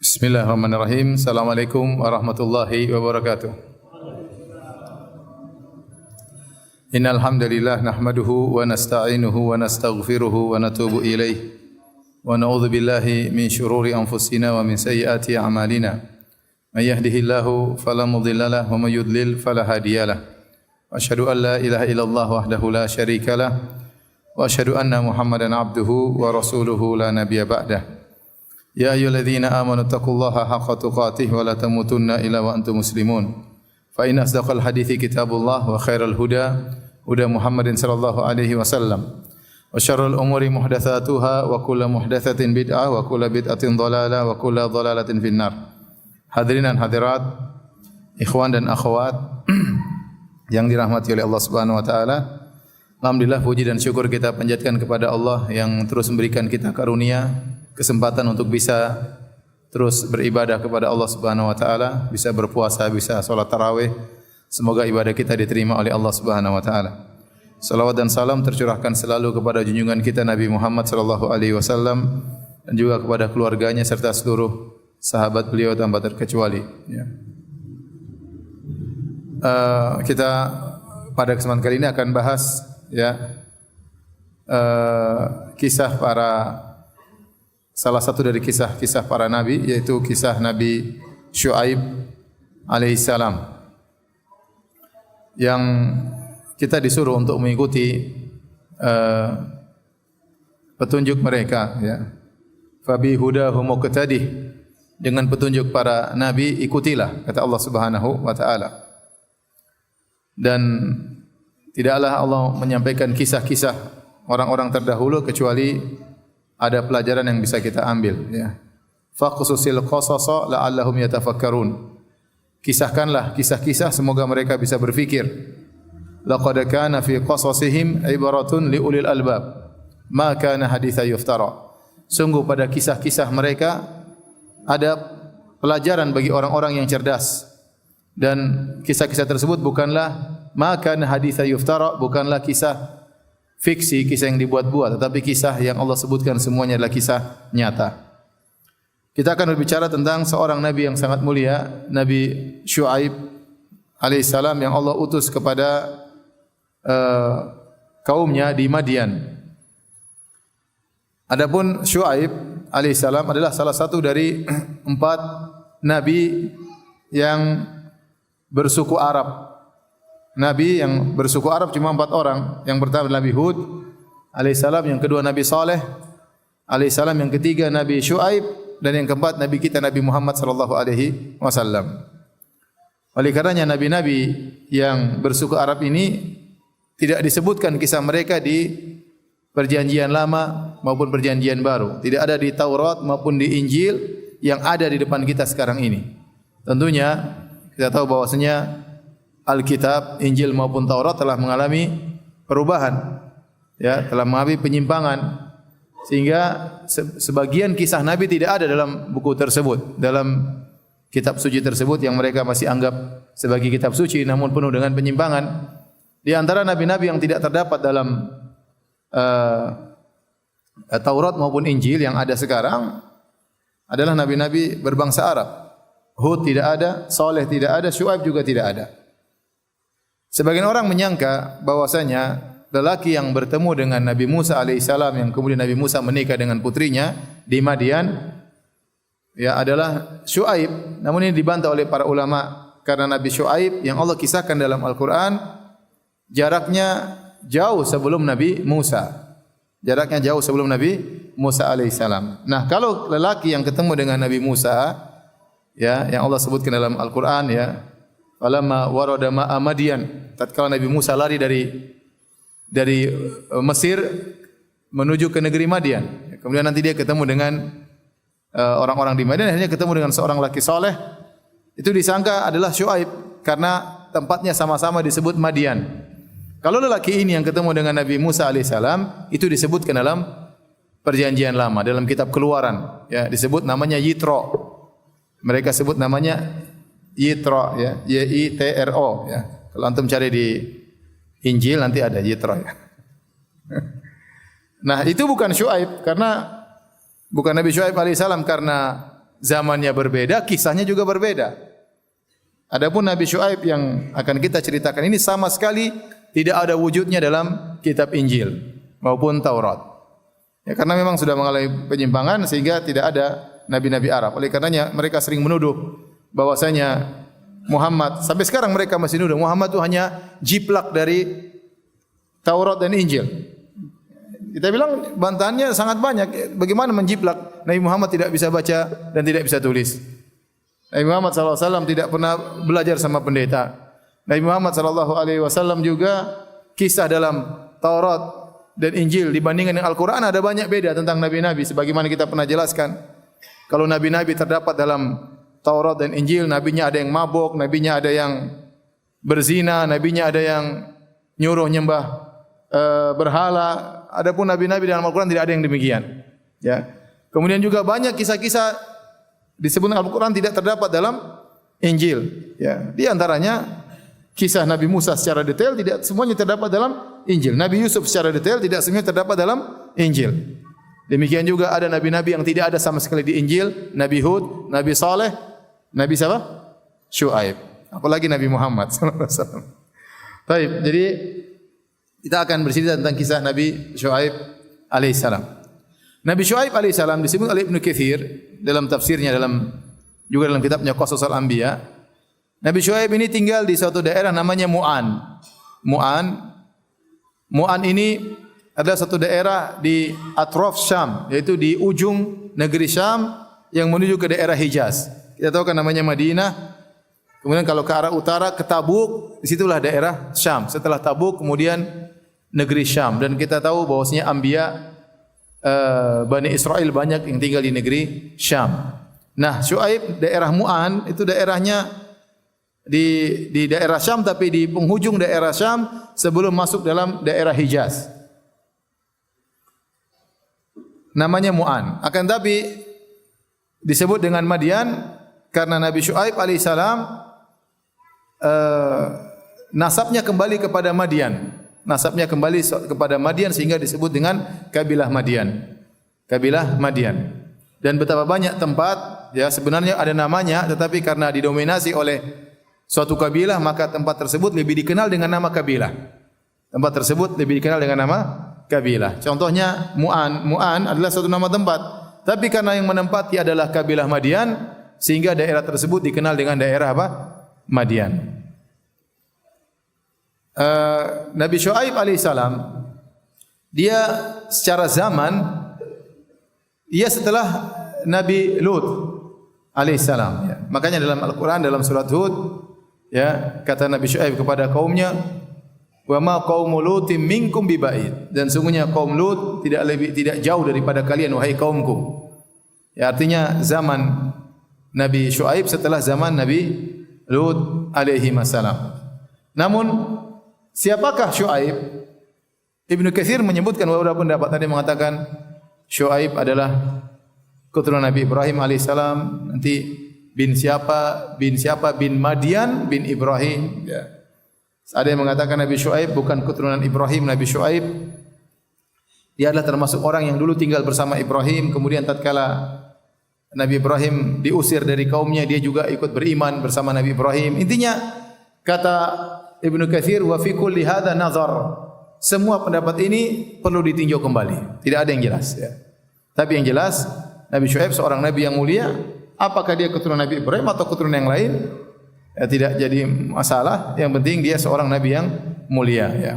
Bismillahirrahmanirrahim. Assalamualaikum warahmatullahi wabarakatuh. Innal hamdalillah nahmaduhu wa nasta'inuhu wa nastaghfiruhu wa natubu ilaih. Wa na'udzu billahi min shururi anfusina wa min sayyiati a'malina. May yahdihillahu fala mudilla lahu wa may yudlil fala hadiyalah. Wa asyhadu an la ilaha illallah wahdahu la syarika lah wa asyhadu anna Muhammadan abduhu wa rasuluhu la nabiyya ba'dah. Ya ayyuhalladzina amanu taqullaha haqqa tuqatih wa la tamutunna illa wa antum muslimun. Fa inna asdaqal hadithi kitabullah wa khairal huda huda Muhammadin sallallahu alaihi wasallam. Wa syarrul umuri muhdatsatuha wa kullu muhdatsatin bid'ah wa kullu bid'atin dhalalah wa kullu dhalalatin finnar. Hadirin dan hadirat, ikhwan dan akhwat yang dirahmati oleh Allah Subhanahu wa taala. Alhamdulillah, puji dan syukur kita panjatkan kepada Allah yang terus memberikan kita karunia, kesempatan untuk bisa terus beribadah kepada Allah Subhanahu wa taala, bisa berpuasa, bisa salat tarawih. Semoga ibadah kita diterima oleh Allah Subhanahu wa taala. Salawat dan salam tercurahkan selalu kepada junjungan kita Nabi Muhammad sallallahu alaihi wasallam dan juga kepada keluarganya serta seluruh sahabat beliau tanpa terkecuali, ya. Kita pada kesempatan kali ini akan bahas, ya, kisah salah satu dari kisah-kisah para nabi, yaitu kisah Nabi Syuaib alaihissalam, yang kita disuruh untuk mengikuti petunjuk mereka, ya. Fabi hudahum muqtadih, dengan petunjuk para nabi ikutilah, kata Allah Subhanahu wa taala. Dan tidaklah Allah menyampaikan kisah-kisah orang-orang terdahulu kecuali ada pelajaran yang bisa kita ambil, ya. Faqsusil qasasa la'allahum yatafakkarun. Kisahkanlah kisah-kisah semoga mereka bisa berfikir. Laqad kana fi qasasihim ibaratun liulil albab ma kana haditsa yuftara. Sungguh pada kisah-kisah mereka ada pelajaran bagi orang-orang yang cerdas, dan kisah-kisah tersebut bukanlah ma kana haditsa yuftara, bukanlah kisah fiksi, kisah yang dibuat-buat, tetapi kisah yang Allah sebutkan semuanya adalah kisah nyata. Kita akan berbicara tentang seorang nabi yang sangat mulia, Nabi Syuaib alaihissalam, yang Allah utus kepada kaumnya di Madian. Adapun Syuaib alaihissalam adalah salah satu dari 4 nabi yang bersuku Arab. Nabi yang bersuku Arab cuma 4 orang. Yang pertama Nabi Hud alaihissalam, yang kedua Nabi Saleh alaihissalam, yang ketiga Nabi Syuaib, dan yang keempat Nabi kita Nabi Muhammad sallallahu alaihi wasallam. Oleh karenanya nabi-nabi yang bersuku Arab ini tidak disebutkan kisah mereka di Perjanjian Lama maupun Perjanjian Baru. Tidak ada di Taurat maupun di Injil yang ada di depan kita sekarang ini. Tentunya kita tahu bahwasanya Alkitab, Injil maupun Taurat telah mengalami perubahan, ya, telah mengalami penyimpangan, sehingga sebagian kisah Nabi tidak ada dalam buku tersebut, dalam kitab suci tersebut yang mereka masih anggap sebagai kitab suci, namun penuh dengan penyimpangan. Di antara nabi-nabi yang tidak terdapat dalam Taurat maupun Injil yang ada sekarang adalah nabi-nabi berbangsa Arab. Hud tidak ada, Saleh tidak ada, Syuaib juga tidak ada. Sebagian orang menyangka bahwasanya lelaki yang bertemu dengan Nabi Musa alaihissalam, yang kemudian Nabi Musa menikah dengan putrinya di Madian, ya, adalah Syuaib. Namun ini dibantah oleh para ulama, karena Nabi Syuaib yang Allah kisahkan dalam Al-Quran jaraknya jauh sebelum Nabi Musa. Jaraknya jauh sebelum Nabi Musa alaihissalam. Nah, kalau lelaki yang ketemu dengan Nabi Musa, ya, yang Allah sebutkan dalam Al-Quran, ya, falamma warada ma'a Madian, tatkala Nabi Musa lari dari Mesir menuju ke negeri Madian. Kemudian nanti dia ketemu dengan orang-orang di Madian, akhirnya ketemu dengan seorang laki saleh. Itu disangka adalah Syuaib karena tempatnya sama-sama disebut Madian. Kalau lelaki ini yang ketemu dengan Nabi Musa alaihissalam, itu disebutkan dalam Perjanjian Lama, dalam kitab Keluaran, ya, disebut namanya Yitro. Mereka sebut namanya Yitro, ya, Y-I-T-R-O, ya. Kalau antum cari di Injil nanti ada Yitro, ya. Nah, itu bukan Syuaib, karena bukan Nabi Syuaib alaihissalam, karena zamannya berbeda, kisahnya juga berbeda. Adapun Nabi Syuaib yang akan kita ceritakan ini sama sekali tidak ada wujudnya dalam kitab Injil maupun Taurat. Ya, karena memang sudah mengalami penyimpangan sehingga tidak ada nabi-nabi Arab. Oleh karenanya mereka sering menuduh bahwasanya Muhammad, sampai sekarang mereka masih menuduh Muhammad itu hanya jiplak dari Taurat dan Injil. Kita bilang bantahannya sangat banyak. Bagaimana menjiplak? Nabi Muhammad tidak bisa baca dan tidak bisa tulis. Nabi Muhammad SAW tidak pernah belajar sama pendeta. Nabi Muhammad SAW juga kisah dalam Taurat dan Injil dibandingkan dengan Al-Quran ada banyak beda tentang nabi-nabi. Sebagaimana kita pernah jelaskan, kalau nabi-nabi terdapat dalam Taurat dan Injil, nabinya ada yang mabuk, nabinya ada yang berzina, nabinya ada yang nyuruh nyembah berhala. Adapun nabi-nabi dalam Al-Quran tidak ada yang demikian. Ya. Kemudian juga banyak kisah-kisah disebut Al-Quran tidak terdapat dalam Injil. Ya. Di antaranya kisah Nabi Musa secara detail tidak semuanya terdapat dalam Injil. Nabi Yusuf secara detail tidak semuanya terdapat dalam Injil. Demikian juga ada nabi-nabi yang tidak ada sama sekali di Injil. Nabi Hud, Nabi Saleh, Nabi siapa? Syuaib. Apalagi Nabi Muhammad SAW. Baik, jadi kita akan bercerita tentang kisah Nabi Syuaib alaihissalam. Nabi Syuaib alaihissalam disebut oleh Ibnu Katsir dalam tafsirnya juga dalam kitabnya Qasasul Anbiya. Nabi Syuaib ini tinggal di suatu daerah namanya Mu'an. Mu'an ini adalah satu daerah di atraf Syam, yaitu di ujung negeri Syam yang menuju ke daerah Hijaz. Kita tahu kan namanya Madinah. Kemudian kalau ke arah utara ke Tabuk, disitulah daerah Syam. Setelah Tabuk kemudian negeri Syam, dan kita tahu bahwasanya Anbiya Bani Israel banyak yang tinggal di negeri Syam. Nah, Syuaib daerah Mu'an itu daerahnya di daerah Syam, tapi di penghujung daerah Syam sebelum masuk dalam daerah Hijaz. Namanya Mu'an. Akan tapi disebut dengan Madian karena Nabi Syuaib alaihissalam nasabnya kembali kepada Madian. Nasabnya kembali kepada Madian sehingga disebut dengan kabilah Madian. Kabilah Madian. Dan betapa banyak tempat, ya sebenarnya ada namanya, tetapi karena didominasi oleh suatu kabilah maka tempat tersebut lebih dikenal dengan nama kabilah. Tempat tersebut lebih dikenal dengan nama kabilah. Contohnya Mu'an. Mu'an adalah suatu nama tempat, tapi karena yang menempati adalah kabilah Madian sehingga daerah tersebut dikenal dengan daerah apa? Madian. Nabi Syuaib alaihissalam dia secara zaman ia setelah Nabi Lut alaihissalam. Ya. Makanya dalam Al-Quran dalam surat Hud, ya kata Nabi Syuaib kepada kaumnya, wa ma qaumu Lutin minkum biba'id, dan sungguhnya kaum Lut tidak jauh daripada kalian wahai kaumku. Ya, artinya zaman Nabi Syuaib setelah zaman Nabi Lut alaihi wasallam. Namun siapakah Syuaib? Ibnu Katsir menyebutkan beberapa pendapat. Tadi mengatakan Syuaib adalah keturunan Nabi Ibrahim alaihissalam. Nanti bin siapa bin Madian bin Ibrahim. Ya. Ada yang mengatakan Nabi Syuaib bukan keturunan Ibrahim. Nabi Syuaib dia adalah termasuk orang yang dulu tinggal bersama Ibrahim. Kemudian tatkala Nabi Ibrahim diusir dari kaumnya, dia juga ikut beriman bersama Nabi Ibrahim. Intinya kata Ibnu Katsir, wa fi kulli hadza nazar. Semua pendapat ini perlu ditinjau kembali. Tidak ada yang jelas, ya. Tapi yang jelas Nabi Syuaib seorang nabi yang mulia. Apakah dia keturunan Nabi Ibrahim atau keturunan yang lain? Ya, tidak jadi masalah. Yang penting dia seorang nabi yang mulia, ya.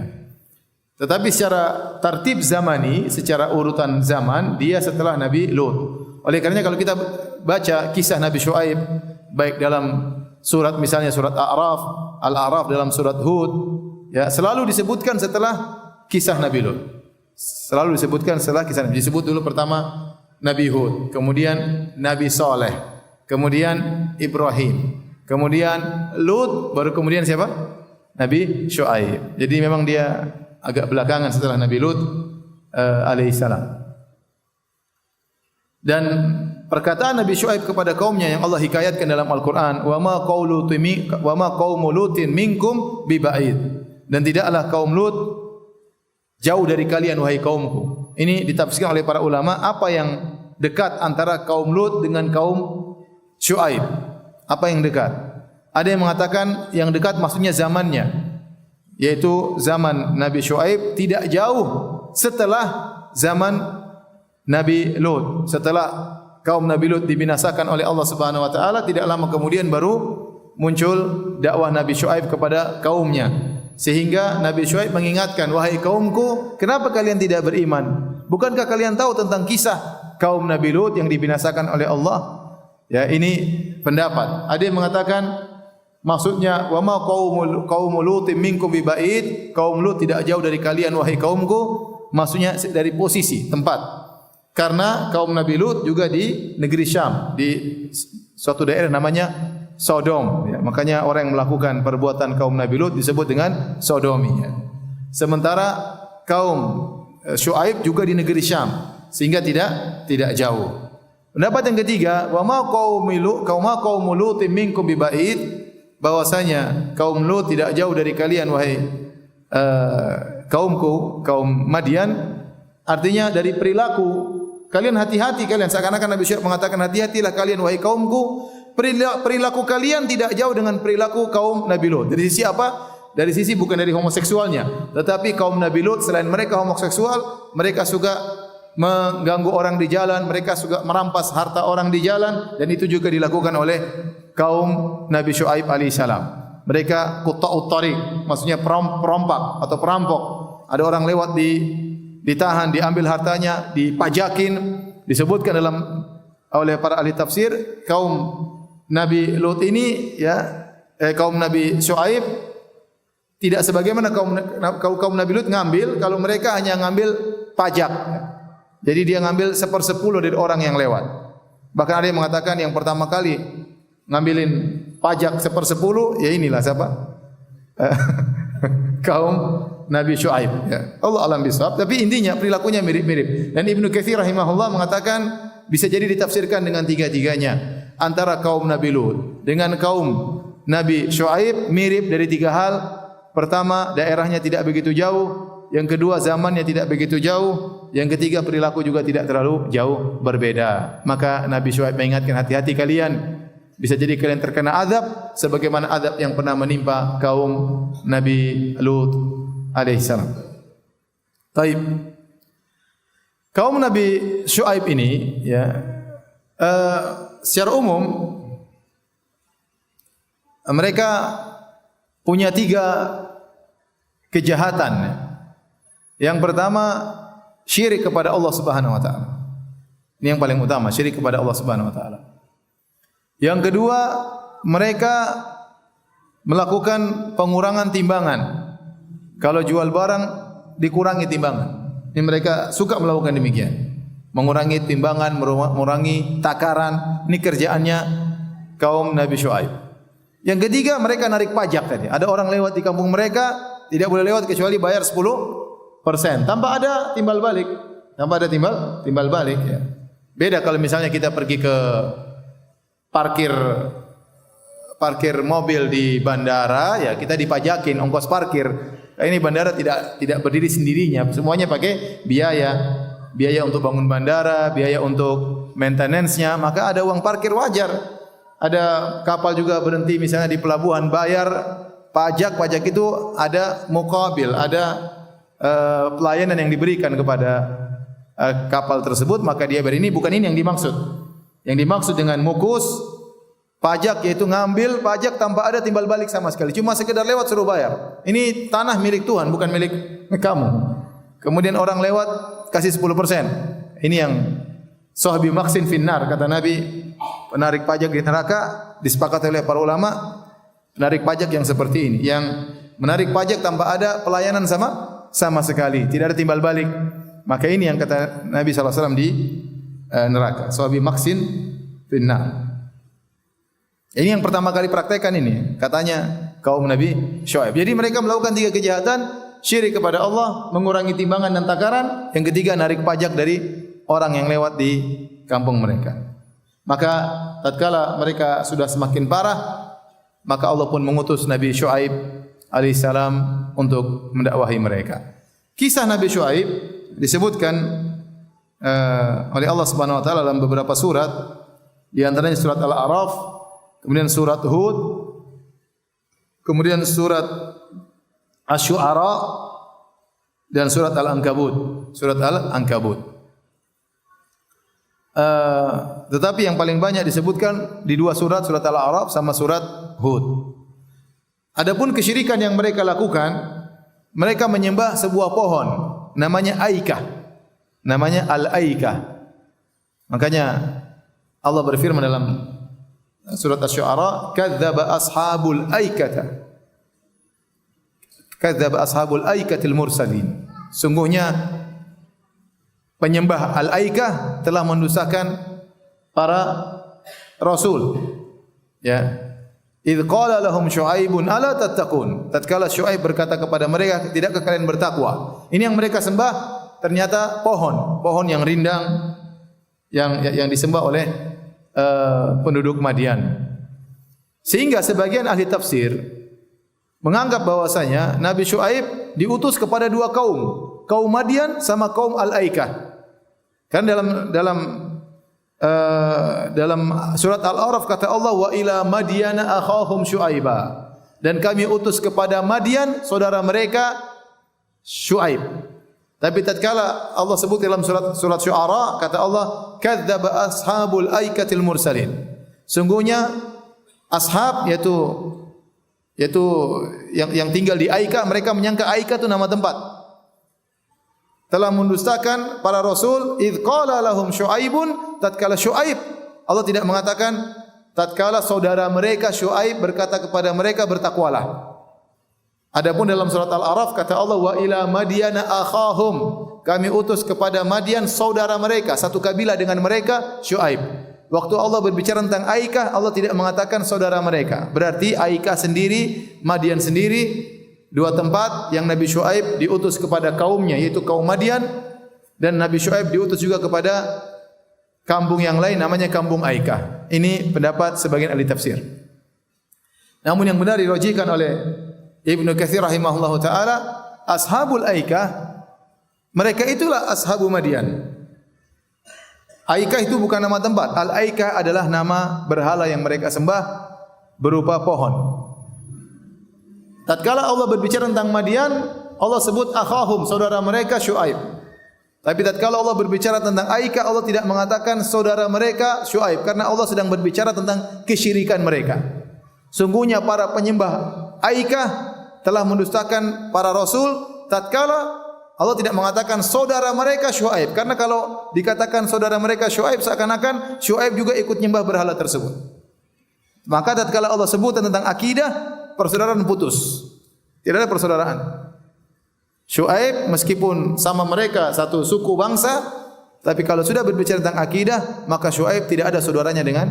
Tetapi secara tartib zamani, secara urutan zaman, dia setelah Nabi Lut. Oleh karenanya kalau kita baca kisah Nabi Syuaib baik dalam surat misalnya surat Al-A'raf dalam surat Hud, ya selalu disebutkan setelah kisah Nabi Lut. Selalu disebutkan setelah kisah Nabi. Disebut dulu pertama Nabi Hud, kemudian Nabi Saleh, kemudian Ibrahim, kemudian Lut, baru kemudian siapa? Nabi Syuaib. Jadi memang dia agak belakangan setelah Nabi Lut alaihissalam. Dan perkataan Nabi Syuaib kepada kaumnya yang Allah hikayatkan dalam Al-Quran, wa ma qaumu Lutin minkum biba'id, dan tidaklah kaum Lut jauh dari kalian wahai kaumku. Ini ditafsirkan oleh para ulama apa yang dekat antara kaum Lut dengan kaum Syuaib. Apa yang dekat? Ada yang mengatakan yang dekat maksudnya zamannya, yaitu zaman Nabi Syuaib tidak jauh setelah zaman Nabi Lut. Setelah kaum Nabi Lut dibinasakan oleh Allah Subhanahu wa taala, tidak lama kemudian baru muncul dakwah Nabi Syuaib kepada kaumnya. Sehingga Nabi Syuaib mengingatkan, wahai kaumku, kenapa kalian tidak beriman? Bukankah kalian tahu tentang kisah kaum Nabi Lut yang dibinasakan oleh Allah? Ya, ini pendapat. Ada yang mengatakan maksudnya wa ma qaumul Lutin minkum biba'id, kaum Lut tidak jauh dari kalian wahai kaumku. Maksudnya dari posisi, tempat. Karena kaum Nabi Lut juga di negeri Syam, di suatu daerah namanya Sodom. Ya, makanya orang yang melakukan perbuatan kaum Nabi Lut disebut dengan Sodomi. Ya. Sementara kaum Syuaib juga di negeri Syam, sehingga tidak jauh. Pendapat yang ketiga, wa ma qaumul Lutin minkum biba'id, bahwasanya kaum Lut tidak jauh dari kalian wahai kaumku, kaum Madian. Artinya dari perilaku kalian hati-hati kalian, seakan-akan Nabi Syuaib mengatakan hati-hatilah kalian wahai kaumku, perilaku kalian tidak jauh dengan perilaku kaum Nabi Lut. Dari sisi apa? Dari sisi bukan dari homoseksualnya, tetapi kaum Nabi Lut selain mereka homoseksual, mereka suka mengganggu orang di jalan, mereka suka merampas harta orang di jalan, dan itu juga dilakukan oleh kaum Nabi Syuaib alaihissalam. Mereka qutta'ut thariq, maksudnya perompak atau perampok. Ada orang lewat ditahan, diambil hartanya, dipajakin. Disebutkan oleh para ahli tafsir, kaum Nabi Lut ini kaum Nabi Syuaib tidak sebagaimana kaum Nabi Lut ngambil, kalau mereka hanya ngambil pajak. Jadi dia ngambil 1/10 dari orang yang lewat. Bahkan ada yang mengatakan yang pertama kali ngambilin pajak 1/10 ya inilah siapa? Kaum Nabi Syuaib. Ya. Allah alam bisawab. Tapi intinya perilakunya mirip-mirip. Dan Ibnu Katsir rahimahullah mengatakan bisa jadi ditafsirkan dengan tiga-tiganya. Antara kaum Nabi Lut dengan kaum Nabi Syuaib mirip dari tiga hal. Pertama, daerahnya tidak begitu jauh. Yang kedua, zamannya tidak begitu jauh. Yang ketiga, perilaku juga tidak terlalu jauh berbeda. Maka Nabi Syuaib mengingatkan, hati-hati kalian. Bisa jadi kalian terkena azab sebagaimana azab yang pernah menimpa kaum Nabi Lut alaihissalam. Taib. Kaum Nabi Syuaib ini secara umum mereka punya 3 kejahatan. Yang pertama, syirik kepada Allah Subhanahu wa taala. Ini yang paling utama, syirik kepada Allah Subhanahu wa taala. Yang kedua, mereka melakukan pengurangan timbangan. Kalau jual barang dikurangi timbangan. Ini mereka suka melakukan demikian. Mengurangi timbangan, mengurangi takaran. Ini kerjaannya kaum Nabi Syuaib. Yang ketiga, mereka narik pajak tadi. Ada orang lewat di kampung mereka, tidak boleh lewat kecuali bayar 10% tanpa ada timbal balik. Tanpa ada timbal balik ya. Beda kalau misalnya kita pergi ke parkir mobil di bandara, ya kita dipajakin ongkos parkir. Ini bandara tidak berdiri sendirinya, semuanya pakai biaya untuk bangun bandara, biaya untuk maintenance-nya, maka ada uang parkir wajar. Ada kapal juga berhenti misalnya di pelabuhan, bayar pajak itu ada muqabil, ada pelayanan yang diberikan kepada kapal tersebut, maka dia bayar. Ini bukan ini yang dimaksud. Yang dimaksud dengan mukus pajak yaitu ngambil pajak tanpa ada timbal balik sama sekali. Cuma sekedar lewat suruh bayar. Ini tanah milik Tuhan, bukan milik kamu. Kemudian orang lewat kasih 10%. Ini yang sahabi maksin finnar, kata Nabi, penarik pajak di neraka. Disepakati oleh para ulama, penarik pajak yang seperti ini, yang menarik pajak tanpa ada pelayanan sama sekali, tidak ada timbal balik. Maka ini yang kata Nabi SAW di neraka. Sahabi maksin finnar. Ini yang pertama kali praktekkan ini, katanya kaum Nabi Syuaib. Jadi mereka melakukan 3 kejahatan, syirik kepada Allah, mengurangi timbangan dan takaran. Yang ketiga, narik pajak dari orang yang lewat di kampung mereka. Maka tatkala mereka sudah semakin parah, maka Allah pun mengutus Nabi Syuaib alaihissalam untuk mendakwahi mereka. Kisah Nabi Syuaib disebutkan oleh Allah Subhanahu wa taala dalam beberapa surat. Di antaranya surat Al-A'raf, kemudian surat Hud, kemudian surat Asy-Syu'ara dan surat Al-Ankabut. Surat Al-Ankabut. Tetapi yang paling banyak disebutkan di dua surat Al-A'raf sama surat Hud. Adapun kesyirikan yang mereka lakukan, mereka menyembah sebuah pohon namanya Aikah. Namanya Al-Aikah. Makanya Allah berfirman dalam surat Asy-Syu'ara, "Kadzdzaba ashabul aikata." Kadzdzaba ashabul aikatil mursalin. Sungguhnya penyembah Al-Aikah telah mendustakan para rasul. Ya. Idz qala lahum Syu'aibun ala tattaqun. Tatkala Syu'aib berkata kepada mereka, tidakkah kalian bertakwa? Ini yang mereka sembah ternyata pohon yang rindang yang disembah oleh penduduk Madian. Sehingga sebagian ahli tafsir menganggap bahwasanya Nabi Syu'aib diutus kepada dua kaum Madian sama kaum Al-Aikah. Kan dalam surat Al-A'raf kata Allah, wa ila Madyana akhahum Syu'aiba, dan kami utus kepada Madian saudara mereka Syu'aib. Tapi tatkala Allah sebut dalam surat Syu'ara, kata Allah, kadzdzaba ashabul aikatil mursalin. Sungguhnya ashab yaitu yang tinggal di Aika, mereka menyangka Aika itu nama tempat. Telah mendustakan para rasul. Idz qala lahum Syu'aibun, tatkala Syu'aib, Allah tidak mengatakan tatkala saudara mereka Syu'aib berkata kepada mereka bertakwalah. Adapun dalam surat Al-A'raf kata Allah, wa ila Madyana akhahum, kami utus kepada Madian saudara mereka, satu kabilah dengan mereka Syu'aib. Waktu Allah berbicara tentang Aikah, Allah tidak mengatakan saudara mereka. Berarti Aikah sendiri, Madian sendiri, dua tempat yang Nabi Syu'aib diutus kepada kaumnya, yaitu kaum Madian, dan Nabi Syu'aib diutus juga kepada kampung yang lain namanya kampung Aikah. Ini pendapat sebagian ahli tafsir. Namun yang benar dirajihkan oleh Ibnu Katsir rahimahullahu taala, ashabul Aikah mereka itulah ashabu Madian. Aikah itu bukan nama tempat. Al-Aikah adalah nama berhala yang mereka sembah berupa pohon. Tatkala Allah berbicara tentang Madian, Allah sebut akhahum, saudara mereka Syu'aib. Tapi tatkala Allah berbicara tentang Aikah, Allah tidak mengatakan saudara mereka Syu'aib, karena Allah sedang berbicara tentang kesyirikan mereka. Sungguhnya para penyembah Aikah telah mendustakan para rasul. Tatkala Allah tidak mengatakan saudara mereka Syu'aib, karena kalau dikatakan saudara mereka Syu'aib, seakan-akan Syu'aib juga ikut menyembah berhala tersebut. Maka tatkala Allah sebut tentang akidah, persaudaraan putus. Tidak ada persaudaraan. Syu'aib meskipun sama mereka satu suku bangsa, tapi kalau sudah berbicara tentang akidah, maka Syu'aib tidak ada saudaranya dengan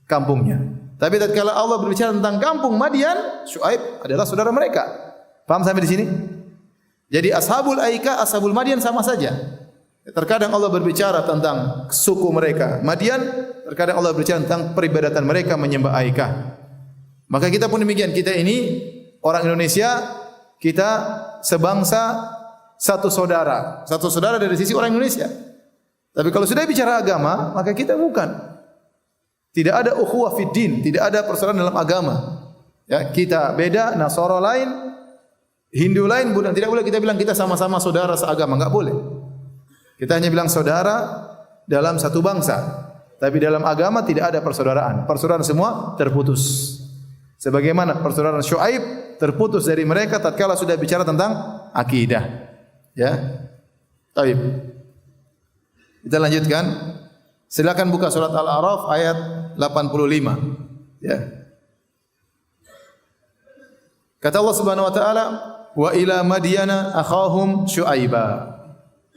kampungnya. Tapi tatkala Allah berbicara tentang kampung Madian, Syu'aib adalah saudara mereka. Paham sampai di sini? Jadi ashabul Aikah, ashabul Madian sama saja. Terkadang Allah berbicara tentang suku mereka Madian, terkadang Allah berbicara tentang peribadatan mereka menyembah Aikah. Maka kita pun demikian, kita ini orang Indonesia, kita sebangsa, satu saudara dari sisi orang Indonesia. Tapi kalau sudah bicara agama, maka kita bukan. Tidak ada ukhuwah fid din, tidak ada persaudaraan dalam agama. Ya, kita beda, Nasara lain, Hindu lain, bukan, tidak boleh kita bilang kita sama-sama saudara seagama, enggak boleh. Kita hanya bilang saudara dalam satu bangsa. Tapi dalam agama tidak ada persaudaraan. Persaudaraan semua terputus. Sebagaimana persaudaraan Syu'aib terputus dari mereka tatkala sudah bicara tentang akidah. Ya. Baik. Kita lanjutkan. Silakan buka surat Al-A'raf ayat 85. Ya. Kata Allah Subhanahu wa taala, wa ila Madyana akhahum Syu'aiba.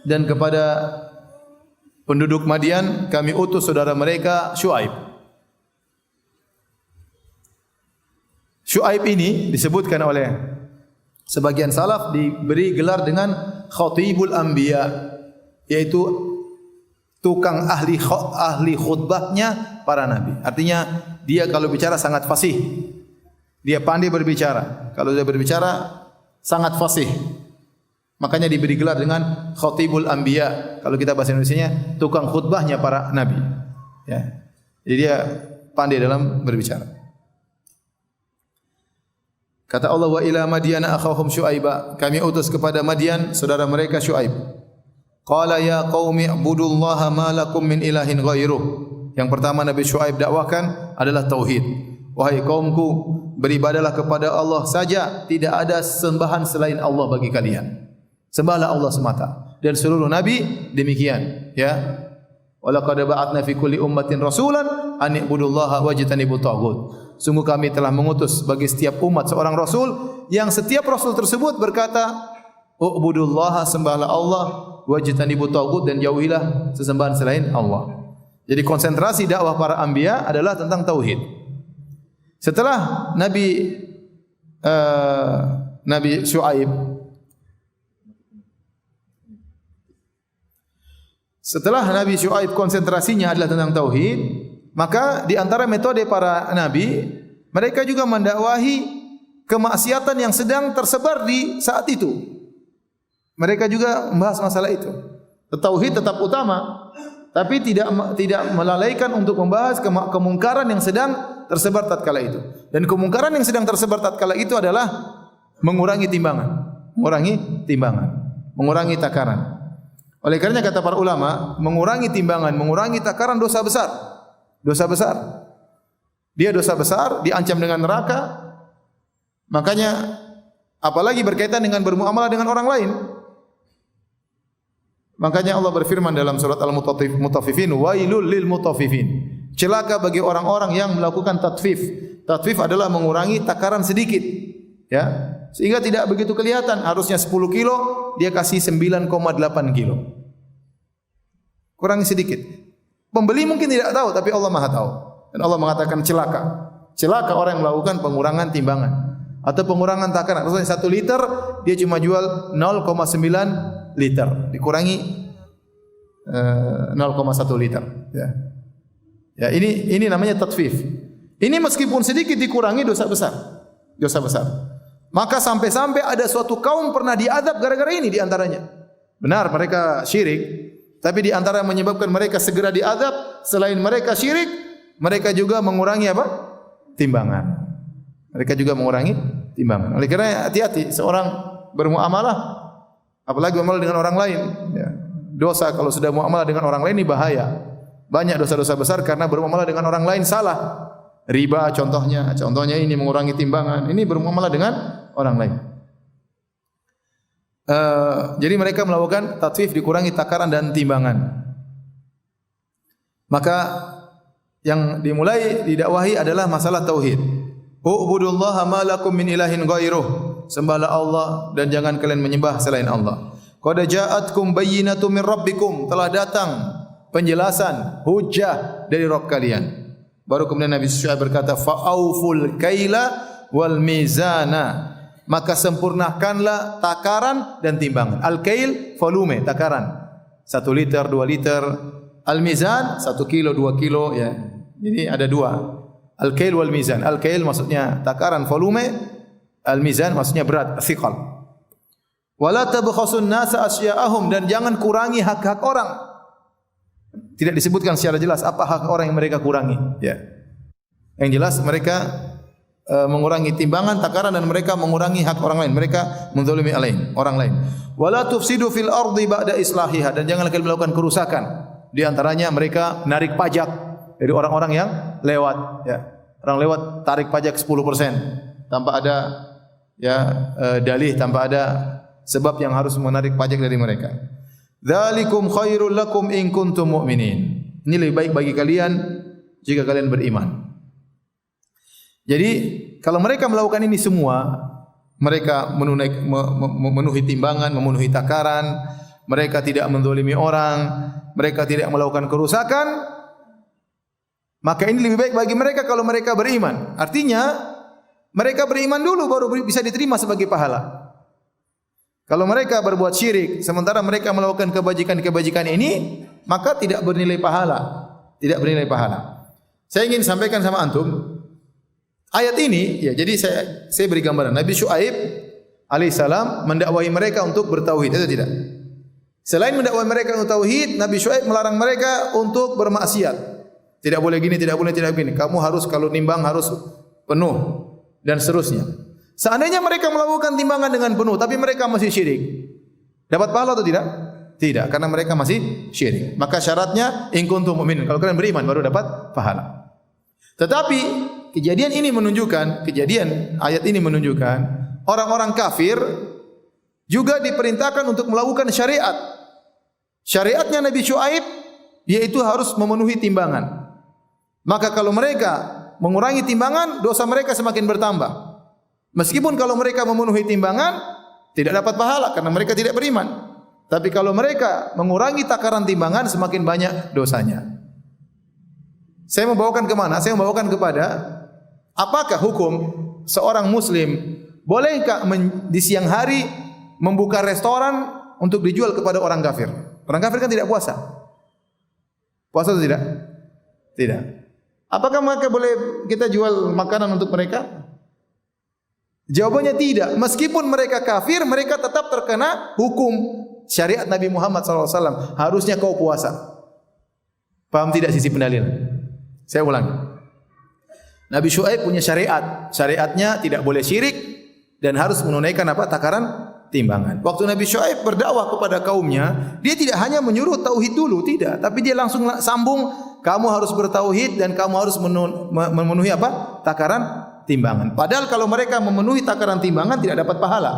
Dan kepada penduduk Madian kami utus saudara mereka Syu'aib. Syu'aib ini disebutkan oleh sebagian salaf diberi gelar dengan khatibul anbiya, yaitu tukang ahli khutbahnya para nabi. Artinya dia kalau bicara sangat fasih. Dia pandai berbicara. Kalau dia berbicara sangat fasih. Makanya diberi gelar dengan khatibul anbiya. Kalau kita bahasa Indonesianya tukang khutbahnya para nabi. Ya. Jadi dia pandai dalam berbicara. Kata Allah, wa ila Madyana akhahum Syuaiba, kami utus kepada Madian saudara mereka Syuaib. Qala ya qaumi ibudullaha ma lakum min ilahin ghairuh. Yang pertama Nabi Syuaib dakwakan adalah tauhid. Wahai kaumku, beribadalah kepada Allah saja, tidak ada sembahan selain Allah bagi kalian. Sembahlah Allah semata. Dan seluruh nabi demikian, ya. Walaqad ba'atna fi kulli ummatin rasulan an ibudullaha wajtanibut taghut. Sungguh kami telah mengutus bagi setiap umat seorang rasul yang setiap rasul tersebut berkata, "Ubudullaha, sembahlah Allah, wajtanibut taghut, dan jauhilah sesembahan selain Allah." Jadi konsentrasi dakwah para anbiya adalah tentang tauhid. Setelah Nabi Syuaib, setelah Nabi Syuaib konsentrasinya adalah tentang tauhid, maka di antara metode para nabi, mereka juga mendakwahi kemaksiatan yang sedang tersebar di saat itu. Mereka juga membahas masalah itu. Tauhid tetap utama, tapi tidak melalaikan untuk membahas kemungkaran yang sedang tersebar tatkala itu. Dan kemungkaran yang sedang tersebar tatkala itu adalah mengurangi timbangan, mengurangi takaran. Oleh karenanya kata para ulama, mengurangi timbangan, mengurangi takaran dosa besar. Dosa besar. Dia dosa besar, diancam dengan neraka. Makanya apalagi berkaitan dengan bermuamalah dengan orang lain. Makanya Allah berfirman dalam surat Al-Mutaffifin, wailul lil mutaffifin. Celaka bagi orang-orang yang melakukan tatfif. Tatfif adalah mengurangi takaran sedikit, ya. Sehingga tidak begitu kelihatan, harusnya 10 kilo, dia kasih 9,8 kilo. Kurangi sedikit. Pembeli mungkin tidak tahu, tapi Allah Maha tahu. Dan Allah mengatakan celaka. Celaka orang yang melakukan pengurangan timbangan atau pengurangan takaran. Maksudnya 1 liter dia cuma jual 0,9 liter, dikurangi 0,1 liter, ya. Ya, ini namanya tatfif. Ini meskipun sedikit dikurangi dosa besar. Dosa besar. Maka sampai-sampai ada suatu kaum pernah diazab gara-gara ini di antaranya. Benar mereka syirik, tapi di antara yang menyebabkan mereka segera diazab selain mereka syirik, mereka juga mengurangi apa? Timbangan. Mereka juga mengurangi timbangan. Oleh kerana hati-hati seorang bermuamalah, apalagi muamalah dengan orang lain, ya. Dosa kalau sudah muamalah dengan orang lain ini bahaya. Banyak dosa-dosa besar karena bermuamalah dengan orang lain salah. Riba contohnya ini mengurangi timbangan. Ini bermuamalah dengan orang lain. Jadi mereka melakukan tatfif, dikurangi takaran dan timbangan. Maka yang dimulai didakwahi adalah masalah tauhid. Ubudullaha ma lakum min ilahin ghairuh. Sembahlah Allah dan jangan kalian menyembah selain Allah. Qad ja'atkum bayyinatun min rabbikum. Telah datang penjelasan, hujjah dari Rabb kalian. Baru kemudian Nabi Syuaib berkata, fa'auful kaila wal mizana. Maka sempurnakanlah takaran dan timbangan. Al-kail, volume, takaran. 1 liter, 2 liter. Al-mizan, 1 kilo, 2 kilo. Ya. Jadi ada 2. Al-kail wal mizan. Al-kail maksudnya takaran, volume. Al-mizan maksudnya berat, thiqal. Wala tabkhasun nasa asya'ahum. Dan jangan kurangi hak-hak orang. Tidak disebutkan secara jelas apa hak orang yang mereka kurangi, ya. Yang jelas mereka mengurangi timbangan, takaran, dan mereka mengurangi hak orang lain. Mereka menzalimi orang lain. Wala tufsidu fil ardi ba'da islahiha. Dan janganlah kalian melakukan kerusakan. Di antaranya mereka narik pajak dari orang-orang yang lewat, ya. Orang lewat tarik pajak 10% tanpa ada dalih, tanpa ada sebab yang harus menarik pajak dari mereka. Dzalikum khairul lakum in kuntum mu'minin. Ini lebih baik bagi kalian jika kalian beriman. Jadi kalau mereka melakukan ini semua, mereka memenuhi timbangan, memenuhi takaran, mereka tidak menzalimi orang, mereka tidak melakukan kerusakan, maka ini lebih baik bagi mereka kalau mereka beriman. Artinya mereka beriman dulu baru bisa diterima sebagai pahala. Kalau mereka berbuat syirik sementara mereka melakukan kebajikan-kebajikan ini, maka tidak bernilai pahala. Tidak bernilai pahala. Saya ingin sampaikan sama antum ayat ini, ya, jadi saya beri gambaran. Nabi Syuaib alaihissalam mendakwahi mereka untuk bertauhid, itu tidak. Selain mendakwahi mereka untuk tauhid, Nabi Syuaib melarang mereka untuk bermaksiat. Tidak boleh gini, tidak boleh, tidak begini. Kamu harus kalau nimbang harus penuh dan seterusnya. Seandainya mereka melakukan timbangan dengan penuh, tapi mereka masih syirik, dapat pahala atau tidak? Tidak, karena mereka masih syirik. Maka syaratnya in kuntum mu'minin. Kalau kalian beriman baru dapat pahala. Tetapi kejadian ayat ini menunjukkan orang-orang kafir juga diperintahkan untuk melakukan syariat. Syariatnya Nabi Syuaib yaitu harus memenuhi timbangan. Maka kalau mereka mengurangi timbangan, dosa mereka semakin bertambah. Meskipun kalau mereka memenuhi timbangan tidak dapat pahala karena mereka tidak beriman. Tapi kalau mereka mengurangi takaran timbangan semakin banyak dosanya. Saya membawakan kemana? Saya membawakan kepada apakah hukum seorang muslim bolehkah di siang hari membuka restoran untuk dijual kepada orang kafir? Orang kafir kan tidak puasa. Puasa atau tidak? Tidak. Apakah mereka boleh kita jual makanan untuk mereka? Jawabannya tidak. Meskipun mereka kafir, mereka tetap terkena hukum syariat Nabi Muhammad SAW. Harusnya kau puasa. Paham tidak sisi pendalilan? Saya ulangi. Nabi Syuaib punya syariat. Syariatnya tidak boleh syirik dan harus menunaikan apa? Takaran timbangan. Waktu Nabi Syuaib berdakwah kepada kaumnya, dia tidak hanya menyuruh tauhid dulu, tidak, tapi dia langsung sambung, kamu harus bertauhid dan kamu harus memenuhi apa? Takaran timbangan. Padahal kalau mereka memenuhi takaran timbangan tidak dapat pahala.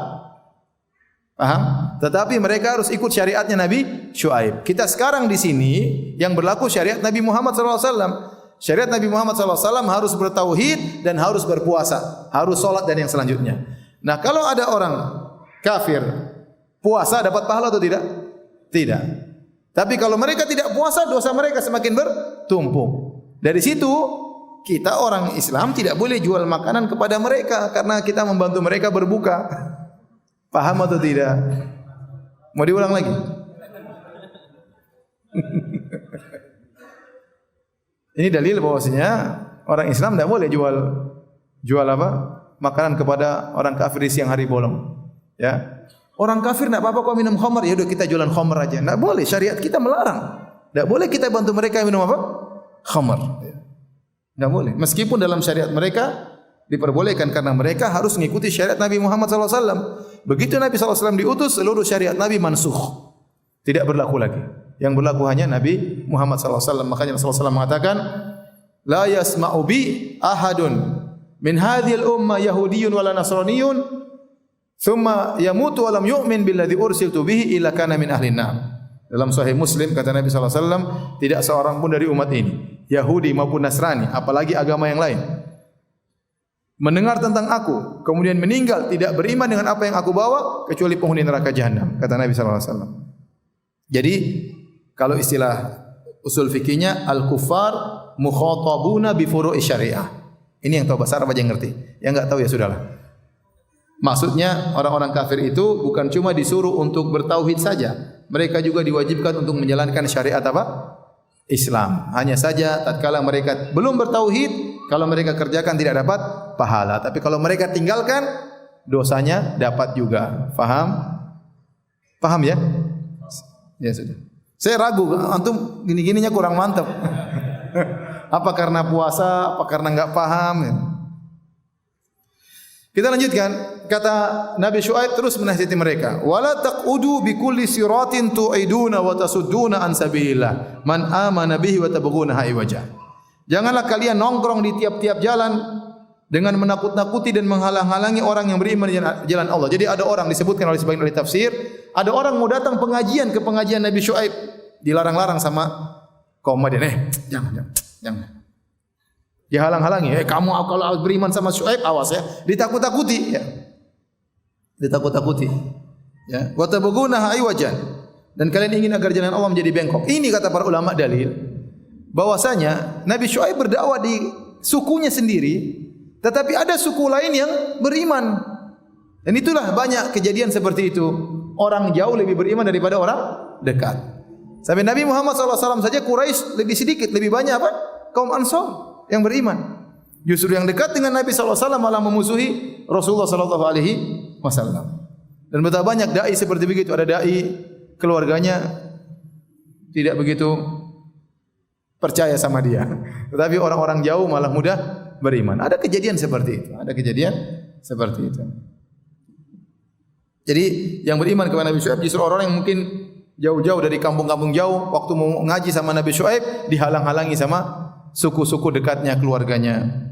Paham? Tetapi mereka harus ikut syariatnya Nabi Syuaib. Kita sekarang di sini yang berlaku syariat Nabi Muhammad SAW. Syariat Nabi Muhammad SAW harus bertauhid dan harus berpuasa, harus solat dan yang selanjutnya. Nah, kalau ada orang kafir puasa dapat pahala atau tidak? Tidak. Tapi kalau mereka tidak puasa, dosa mereka semakin bertumpuk. Dari situ kita orang Islam tidak boleh jual makanan kepada mereka karena kita membantu mereka berbuka. Paham atau tidak? Mau diulang lagi? Ini dalil bahwasanya orang Islam tidak boleh jual apa? Makanan kepada orang kafir di siang hari bolong. Ya. Orang kafir tidak apa-apa kau minum khamar, ya udah kita jualan khamar aja. Tidak boleh, syariat kita melarang. Tidak boleh kita bantu mereka minum apa? Khamar. Tidak boleh. Meskipun dalam syariat mereka diperbolehkan karena mereka harus mengikuti syariat Nabi Muhammad SAW. Begitu Nabi SAW diutus, seluruh syariat Nabi mansukh. Tidak berlaku lagi. Yang berlaku hanya Nabi Muhammad SAW. Makanya Rasulullah SAW mengatakan, La yasma'u bi ahadun min hadhil umma yahudiyyun wala nasraniyun thumma yamutu wa lam yu'min billadhi ursiltu bihi illa kana min ahlin nar. Dalam Sahih Muslim kata Nabi SAW, tidak seorang pun dari umat ini, Yahudi maupun Nasrani, apalagi agama yang lain, mendengar tentang aku, kemudian meninggal tidak beriman dengan apa yang aku bawa, kecuali penghuni neraka jahanam, kata Nabi SAW. Jadi, kalau istilah usul fikihnya, al-kuffar mukhatabuna bi furu'i syariah. Ini yang tahu bahasa Arab aja yang ngerti. Yang enggak tahu ya sudahlah. Maksudnya orang-orang kafir itu bukan cuma disuruh untuk bertauhid saja. Mereka juga diwajibkan untuk menjalankan syariat apa? Islam. Hanya saja tatkala mereka belum bertauhid, kalau mereka kerjakan tidak dapat pahala. Tapi kalau mereka tinggalkan, dosanya dapat juga. Faham? Paham ya? Ya sudah. Saya ragu, antum gini-gininya kurang mantap. Apa karena puasa, apa karena enggak paham? Kita lanjutkan. Kata Nabi Syuaib terus menasihati mereka. Wala taqudu bi kulli siratin tu'iduna wa tasudduna an sabilillah. Man amana bihi wa tabghuna iwaja. Janganlah kalian nongkrong di tiap-tiap jalan dengan menakut-nakuti dan menghalang-halangi orang yang beriman di jalan Allah. Jadi ada orang disebutkan oleh sebagian ahli tafsir, ada orang mau datang pengajian ke pengajian Nabi Syuaib, dilarang-larang sama kaum Madian. Jangan. Dia halang-halangi. Kamu kalau beriman sama Syuaib awas ya. Ditakut-takuti ya. Ditakut-takuti. Ya. Wa tabghuna iwajan. Dan kalian ingin agar jalan Allah menjadi bengkok. Ini kata para ulama dalil bahwasanya Nabi Syuaib berdakwah di sukunya sendiri, tetapi ada suku lain yang beriman. Dan itulah banyak kejadian seperti itu. Orang jauh lebih beriman daripada orang dekat. Sampai Nabi Muhammad SAW saja Quraisy lebih sedikit, lebih banyak apa? Kaum Ansar yang beriman. Justru yang dekat dengan Nabi SAW malah memusuhi Rasulullah SAW. Dan betapa banyak dai seperti begitu. Ada dai keluarganya tidak begitu percaya sama dia. Tetapi orang-orang jauh malah mudah beriman. Ada kejadian seperti itu. Ada kejadian seperti itu. Jadi yang beriman kepada Nabi Syuaib justru orang yang mungkin jauh-jauh dari kampung-kampung jauh, waktu mau ngaji sama Nabi Syuaib dihalang-halangi sama suku-suku dekatnya, keluarganya.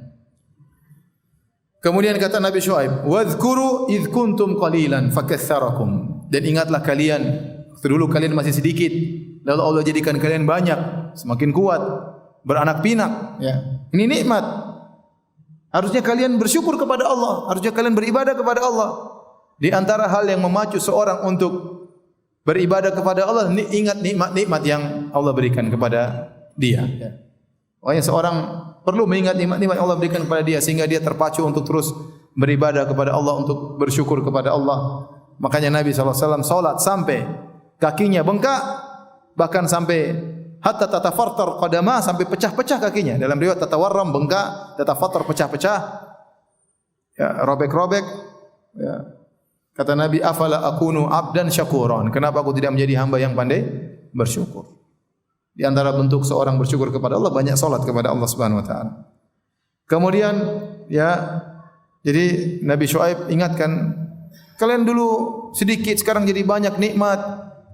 Kemudian kata Nabi Syuaib, "Wadhkuru idh kuntum qalilan fakatsarakum." Dan ingatlah kalian, dulu kalian masih sedikit, lalu Allah jadikan kalian banyak, semakin kuat, beranak pinak, ya. Ini nikmat. Harusnya kalian bersyukur kepada Allah, harusnya kalian beribadah kepada Allah. Di antara hal yang memacu seorang untuk beribadah kepada Allah, ingat nikmat-nikmat yang Allah berikan kepada dia. Makanya seorang perlu mengingat nikmat-nikmat yang Allah berikan kepada dia sehingga dia terpacu untuk terus beribadah kepada Allah, untuk bersyukur kepada Allah. Makanya Nabi SAW salat sampai kakinya bengkak, bahkan sampai hatta tatafartar qadamah, sampai pecah-pecah kakinya. Dalam riwayat tatawarram bengkak, tatafartar pecah-pecah, ya, robek-robek. Ya. Kata Nabi, afala akunu abdan syakuran. Kenapa aku tidak menjadi hamba yang pandai bersyukur? Di antara bentuk seorang bersyukur kepada Allah banyak salat kepada Allah Subhanahu wa taala. Kemudian ya, jadi Nabi Syuaib ingatkan, kalian dulu sedikit sekarang jadi banyak nikmat.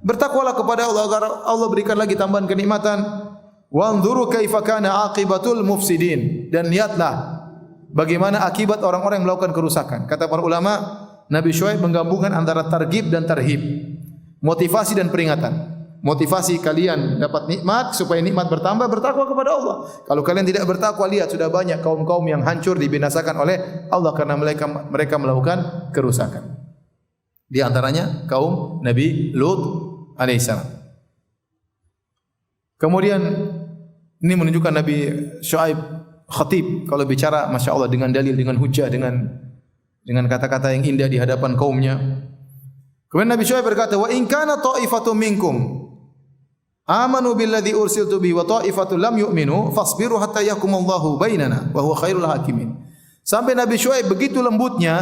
Bertakwalah kepada Allah agar Allah berikan lagi tambahan kenikmatan. Wanzuru kaifa kana aqibatul mufsidin. Dan lihatlah bagaimana akibat orang-orang yang melakukan kerusakan. Kata para ulama, Nabi Syuaib menggabungkan antara targhib dan tarhib, motivasi dan peringatan. Motivasi kalian dapat nikmat supaya nikmat bertambah, bertakwa kepada Allah. Kalau kalian tidak bertakwa, lihat sudah banyak kaum-kaum yang hancur dibinasakan oleh Allah karena mereka melakukan kerusakan. Di antaranya kaum Nabi Lut alaihissalam. Kemudian ini menunjukkan Nabi Syuaib khatib kalau bicara, masya Allah, dengan dalil, dengan hujah, dengan kata-kata yang indah di hadapan kaumnya. Kemudian Nabi Syuaib berkata, "Wa in kana ta'ifatun minkum amanu billadzi ursiltu bihi wa ta'ifatun lam yu'minu fasbiru hatta yahkumallahu bainana wa huwa khairul hakimin." Sampai Nabi Syuaib begitu lembutnya,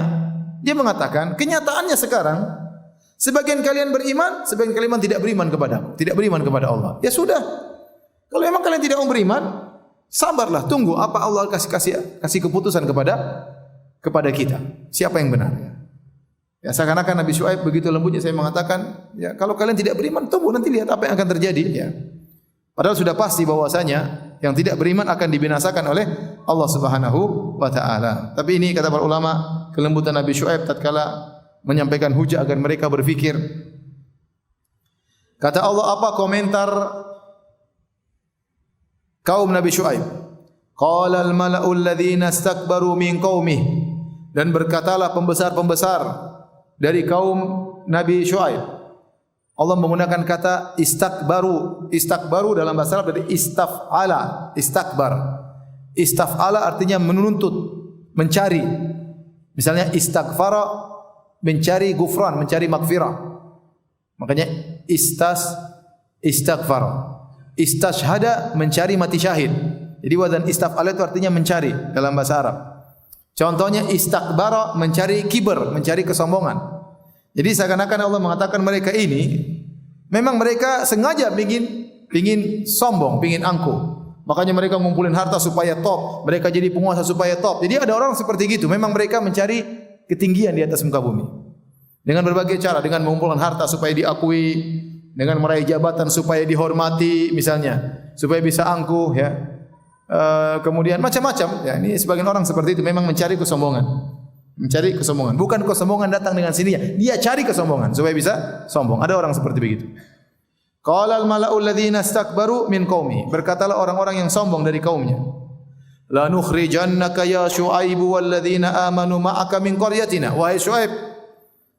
dia mengatakan, kenyataannya sekarang sebagian kalian beriman, sebagian kalian tidak beriman kepadaku, tidak beriman kepada Allah. Ya sudah. Kalau memang kalian tidak mau beriman, sabarlah, tunggu apa Allah kasih keputusan kepada kita. Siapa yang benar? Ya, seakan-akan Nabi Syuaib begitu lembutnya saya mengatakan, ya kalau kalian tidak beriman, tunggu nanti lihat apa yang akan terjadi. Ya. Padahal sudah pasti bahwasanya yang tidak beriman akan dibinasakan oleh Allah Subhanahu wa taala. Tapi ini kata para ulama, kelembutan Nabi Syuaib tatkala menyampaikan hujah agar mereka berfikir. Kata Allah, apa komentar kaum Nabi Syuaib? Qala al-mala'u alladhina istakbaru min qaumihi. Dan berkatalah pembesar-pembesar dari kaum Nabi Syuaib. Allah menggunakan kata istakbaru. Istakbaru dalam bahasa Arab dari istaf'ala, istakbar. Istaf'ala artinya menuntut, mencari. Misalnya istaghfara, mencari gufran, mencari maghfirah. Makanya istaghfara. Istashhada, mencari mati syahid. Jadi wazan istaf'ala itu artinya mencari dalam bahasa Arab. Contohnya istakbara, mencari kibar, mencari kesombongan. Jadi seakan-akan Allah mengatakan mereka ini memang mereka sengaja ingin sombong, ingin angkuh. Makanya mereka ngumpulin harta supaya top, mereka jadi penguasa supaya top. Jadi ada orang seperti gitu, memang mereka mencari ketinggian di atas muka bumi. Dengan berbagai cara, dengan mengumpulkan harta supaya diakui, dengan meraih jabatan supaya dihormati misalnya, supaya bisa angkuh ya. Kemudian macam-macam. Ya, ini sebagian orang seperti itu memang mencari kesombongan. Mencari kesombongan. Bukan kesombongan datang dengan sendirinya. Dia cari kesombongan supaya bisa sombong. Ada orang seperti begitu. Qala al-mala'u alladhina istakbaru min qaumi. Berkatalah orang-orang yang sombong dari kaumnya. La nukhrijannaka ya Syuaibu walladzina amanu ma'aka min qaryatina. Wahai Syuaib,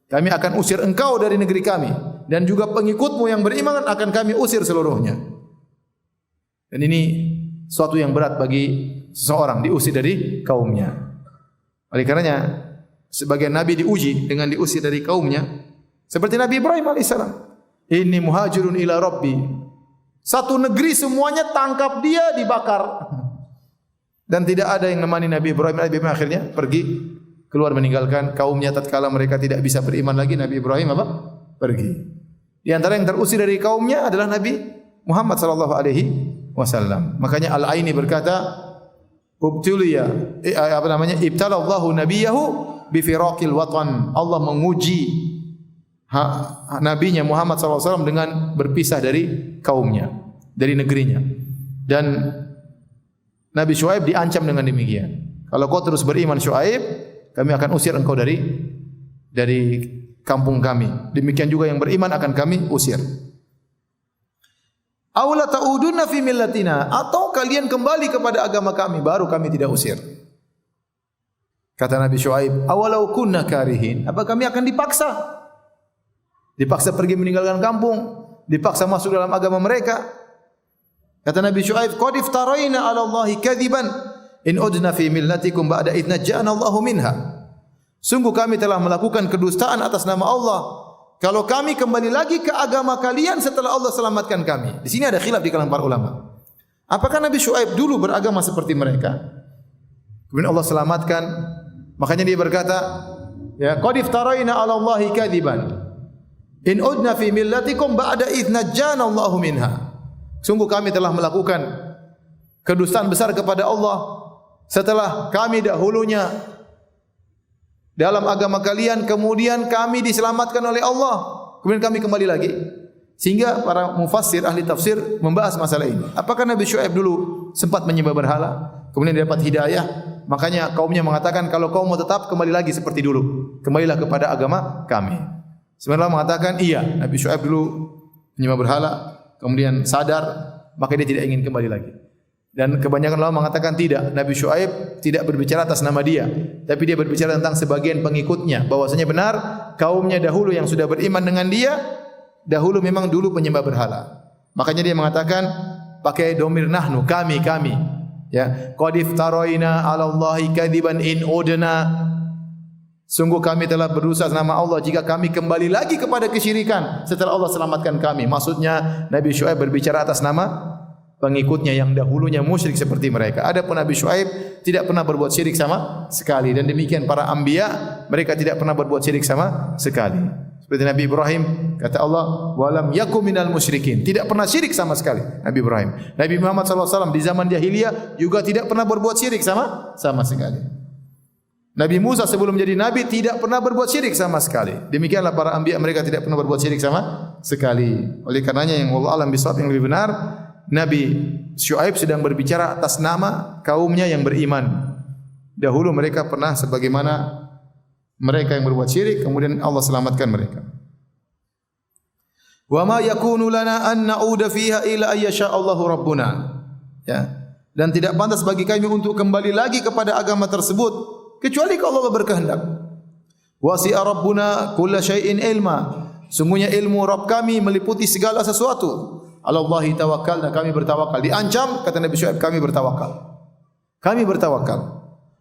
kami akan usir engkau dari negeri kami dan juga pengikutmu yang beriman akan kami usir seluruhnya. Dan ini suatu yang berat bagi seseorang diusir dari kaumnya. Oleh karenanya sebagian nabi diuji dengan diusir dari kaumnya, seperti Nabi Ibrahim alaihissalam. Inni muhajirun ila rabbi. Satu negeri semuanya tangkap dia, dibakar. Dan tidak ada yang menemani Nabi Ibrahim. Nabi Ibrahim akhirnya pergi keluar meninggalkan kaumnya tatkala mereka tidak bisa beriman lagi. Nabi Ibrahim apa? Pergi. Di antara yang terusir dari kaumnya adalah Nabi Muhammad sallallahu alaihi wasallam. Makanya Al-Aini berkata, ubtuliya ibtalallahu nabiyahu bi firaqil watan. Allah menguji nabinya Muhammad SAW dengan berpisah dari kaumnya, dari negerinya. Dan Nabi Syuaib diancam dengan demikian. Kalau kau terus beriman Syuaib, kami akan usir engkau dari kampung kami. Demikian juga yang beriman akan kami usir. Aula ta'udunna fi millatina, atau kalian kembali kepada agama kami baru kami tidak usir. Kata Nabi Syuaib, awalau kunna karihin, apa kami akan dipaksa? Dipaksa pergi meninggalkan kampung, dipaksa masuk dalam agama mereka. Kata Nabi Syuaib, qad iftaraina 'ala Allahi kadziban in udna fi millatikum ba'da idh najjana Allahu minha. Sungguh kami telah melakukan kedustaan atas nama Allah kalau kami kembali lagi ke agama kalian setelah Allah selamatkan kami. Di sini ada khilaf di kalangan para ulama. Apakah Nabi Syuaib dulu beragama seperti mereka? Kemudian Allah selamatkan, makanya dia berkata, ya qad iftaraina 'ala Allahi kadziban in udna fi millatikum ba'da idh najjana Allahu minha. Sungguh kami telah melakukan kedustaan besar kepada Allah setelah kami dahulunya dalam agama kalian, kemudian kami diselamatkan oleh Allah, kemudian kami kembali lagi. Sehingga para mufassir, ahli tafsir membahas masalah ini. Apakah Nabi Syuaib dulu sempat menyembah berhala, kemudian dia dapat hidayah? Makanya kaumnya mengatakan, kalau kau mau tetap, kembali lagi seperti dulu, kembalilah kepada agama kami. Sebenarnya mengatakan, iya, Nabi Syuaib dulu menyembah berhala, kemudian sadar, maka dia tidak ingin kembali lagi. Dan kebanyakan ulama mengatakan tidak, Nabi Syuaib tidak berbicara atas nama dia, tapi dia berbicara tentang sebagian pengikutnya, bahwasanya benar kaumnya dahulu yang sudah beriman dengan dia dahulu memang dulu penyembah berhala. Makanya dia mengatakan pakai domir nahnu, kami. Ya, qad iftaraina 'ala Allahi kadziban in udna. Sungguh kami telah berdosa nama Allah jika kami kembali lagi kepada kesyirikan setelah Allah selamatkan kami. Maksudnya Nabi Syuaib berbicara atas nama pengikutnya yang dahulunya musyrik seperti mereka. Adapun Nabi Syuaib tidak pernah berbuat syirik sama sekali, dan demikian para anbiya, mereka tidak pernah berbuat syirik sama sekali. Seperti Nabi Ibrahim, kata Allah, walam yakum minal musyrikin, tidak pernah syirik sama sekali Nabi Ibrahim. Nabi Muhammad SAW di zaman jahiliyah juga tidak pernah berbuat syirik sama sekali. Nabi Musa sebelum menjadi nabi tidak pernah berbuat syirik sama sekali. Demikianlah para anbiya, mereka tidak pernah berbuat syirik sama sekali. Oleh karenanya yang wallahu alam bisawab, yang lebih benar, Nabi Syuaib sedang berbicara atas nama kaumnya yang beriman. Dahulu mereka pernah sebagaimana mereka yang berbuat syirik, kemudian Allah selamatkan mereka. Wa ma yakunu lana an na'uda fiha illa ayyasha Allahu rabbuna. Ya. Dan tidak pantas bagi kami untuk kembali lagi kepada agama tersebut kecuali kalau Allah berkehendak. Wasi'a rabbuna kulla syai'in ilma. Sungguhnya ilmu Rabb kami meliputi segala sesuatu. Alallahi tawakkalna, kami bertawakal. Diancam, kata Nabi Syuaib, kami bertawakal. Kami bertawakal.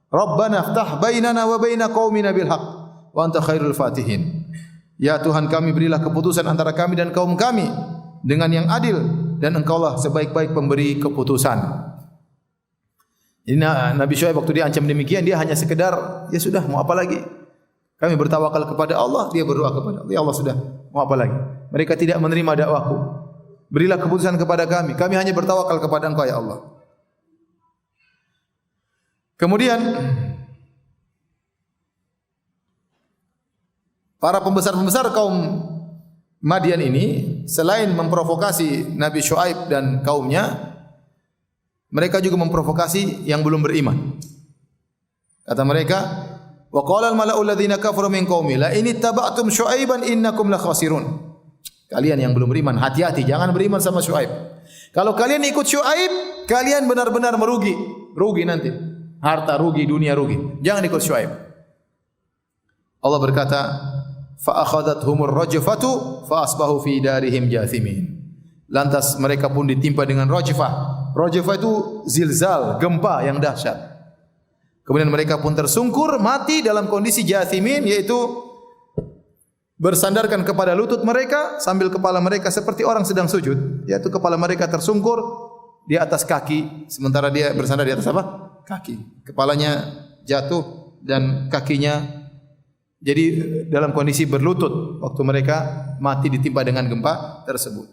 Rabbana iftah bainana wa baina qaumina bil haqq wa anta khairul fatihin. Ya Tuhan kami, berilah keputusan antara kami dan kaum kami dengan yang adil, dan Engkaulah sebaik-baik pemberi keputusan. Ini Nabi Syuaib waktu dia ancam demikian, dia hanya sekedar, ya sudah, mau apa lagi? Kami bertawakal kepada Allah, dia berdoa kepada Allah. Ya Allah, sudah, mau apa lagi? Mereka tidak menerima dakwahku. Berilah keputusan kepada kami. Kami hanya bertawakal kepada Engkau, ya Allah. Kemudian para pembesar-pembesar kaum Madian ini selain memprovokasi Nabi Syuaib dan kaumnya, mereka juga memprovokasi yang belum beriman. Kata mereka, wa qala al-mala'u alladziina kafaru min qaumi la in ittaba'tum Syuaiban innakum la khasirun. Kalian yang belum beriman, hati-hati, jangan beriman sama Syuaib. Kalau kalian ikut Syuaib, kalian benar-benar merugi. Rugi nanti. Harta rugi, dunia rugi. Jangan ikut Syuaib. Allah berkata, فَأَخَذَتْهُمُ الرَّجْفَةُ فَأَصْبَحُوا فِي دَارِهِمْ جَاثِمِينَ. Lantas mereka pun ditimpa dengan rajfah. Rajfah itu zilzal, gempa yang dahsyat. Kemudian mereka pun tersungkur, mati dalam kondisi jathimin, yaitu bersandarkan kepada lutut mereka sambil kepala mereka seperti orang sedang sujud, yaitu kepala mereka tersungkur di atas kaki, sementara dia bersandar di atas apa? Kaki. Kepalanya jatuh dan kakinya jadi dalam kondisi berlutut waktu mereka mati ditimpa dengan gempa tersebut.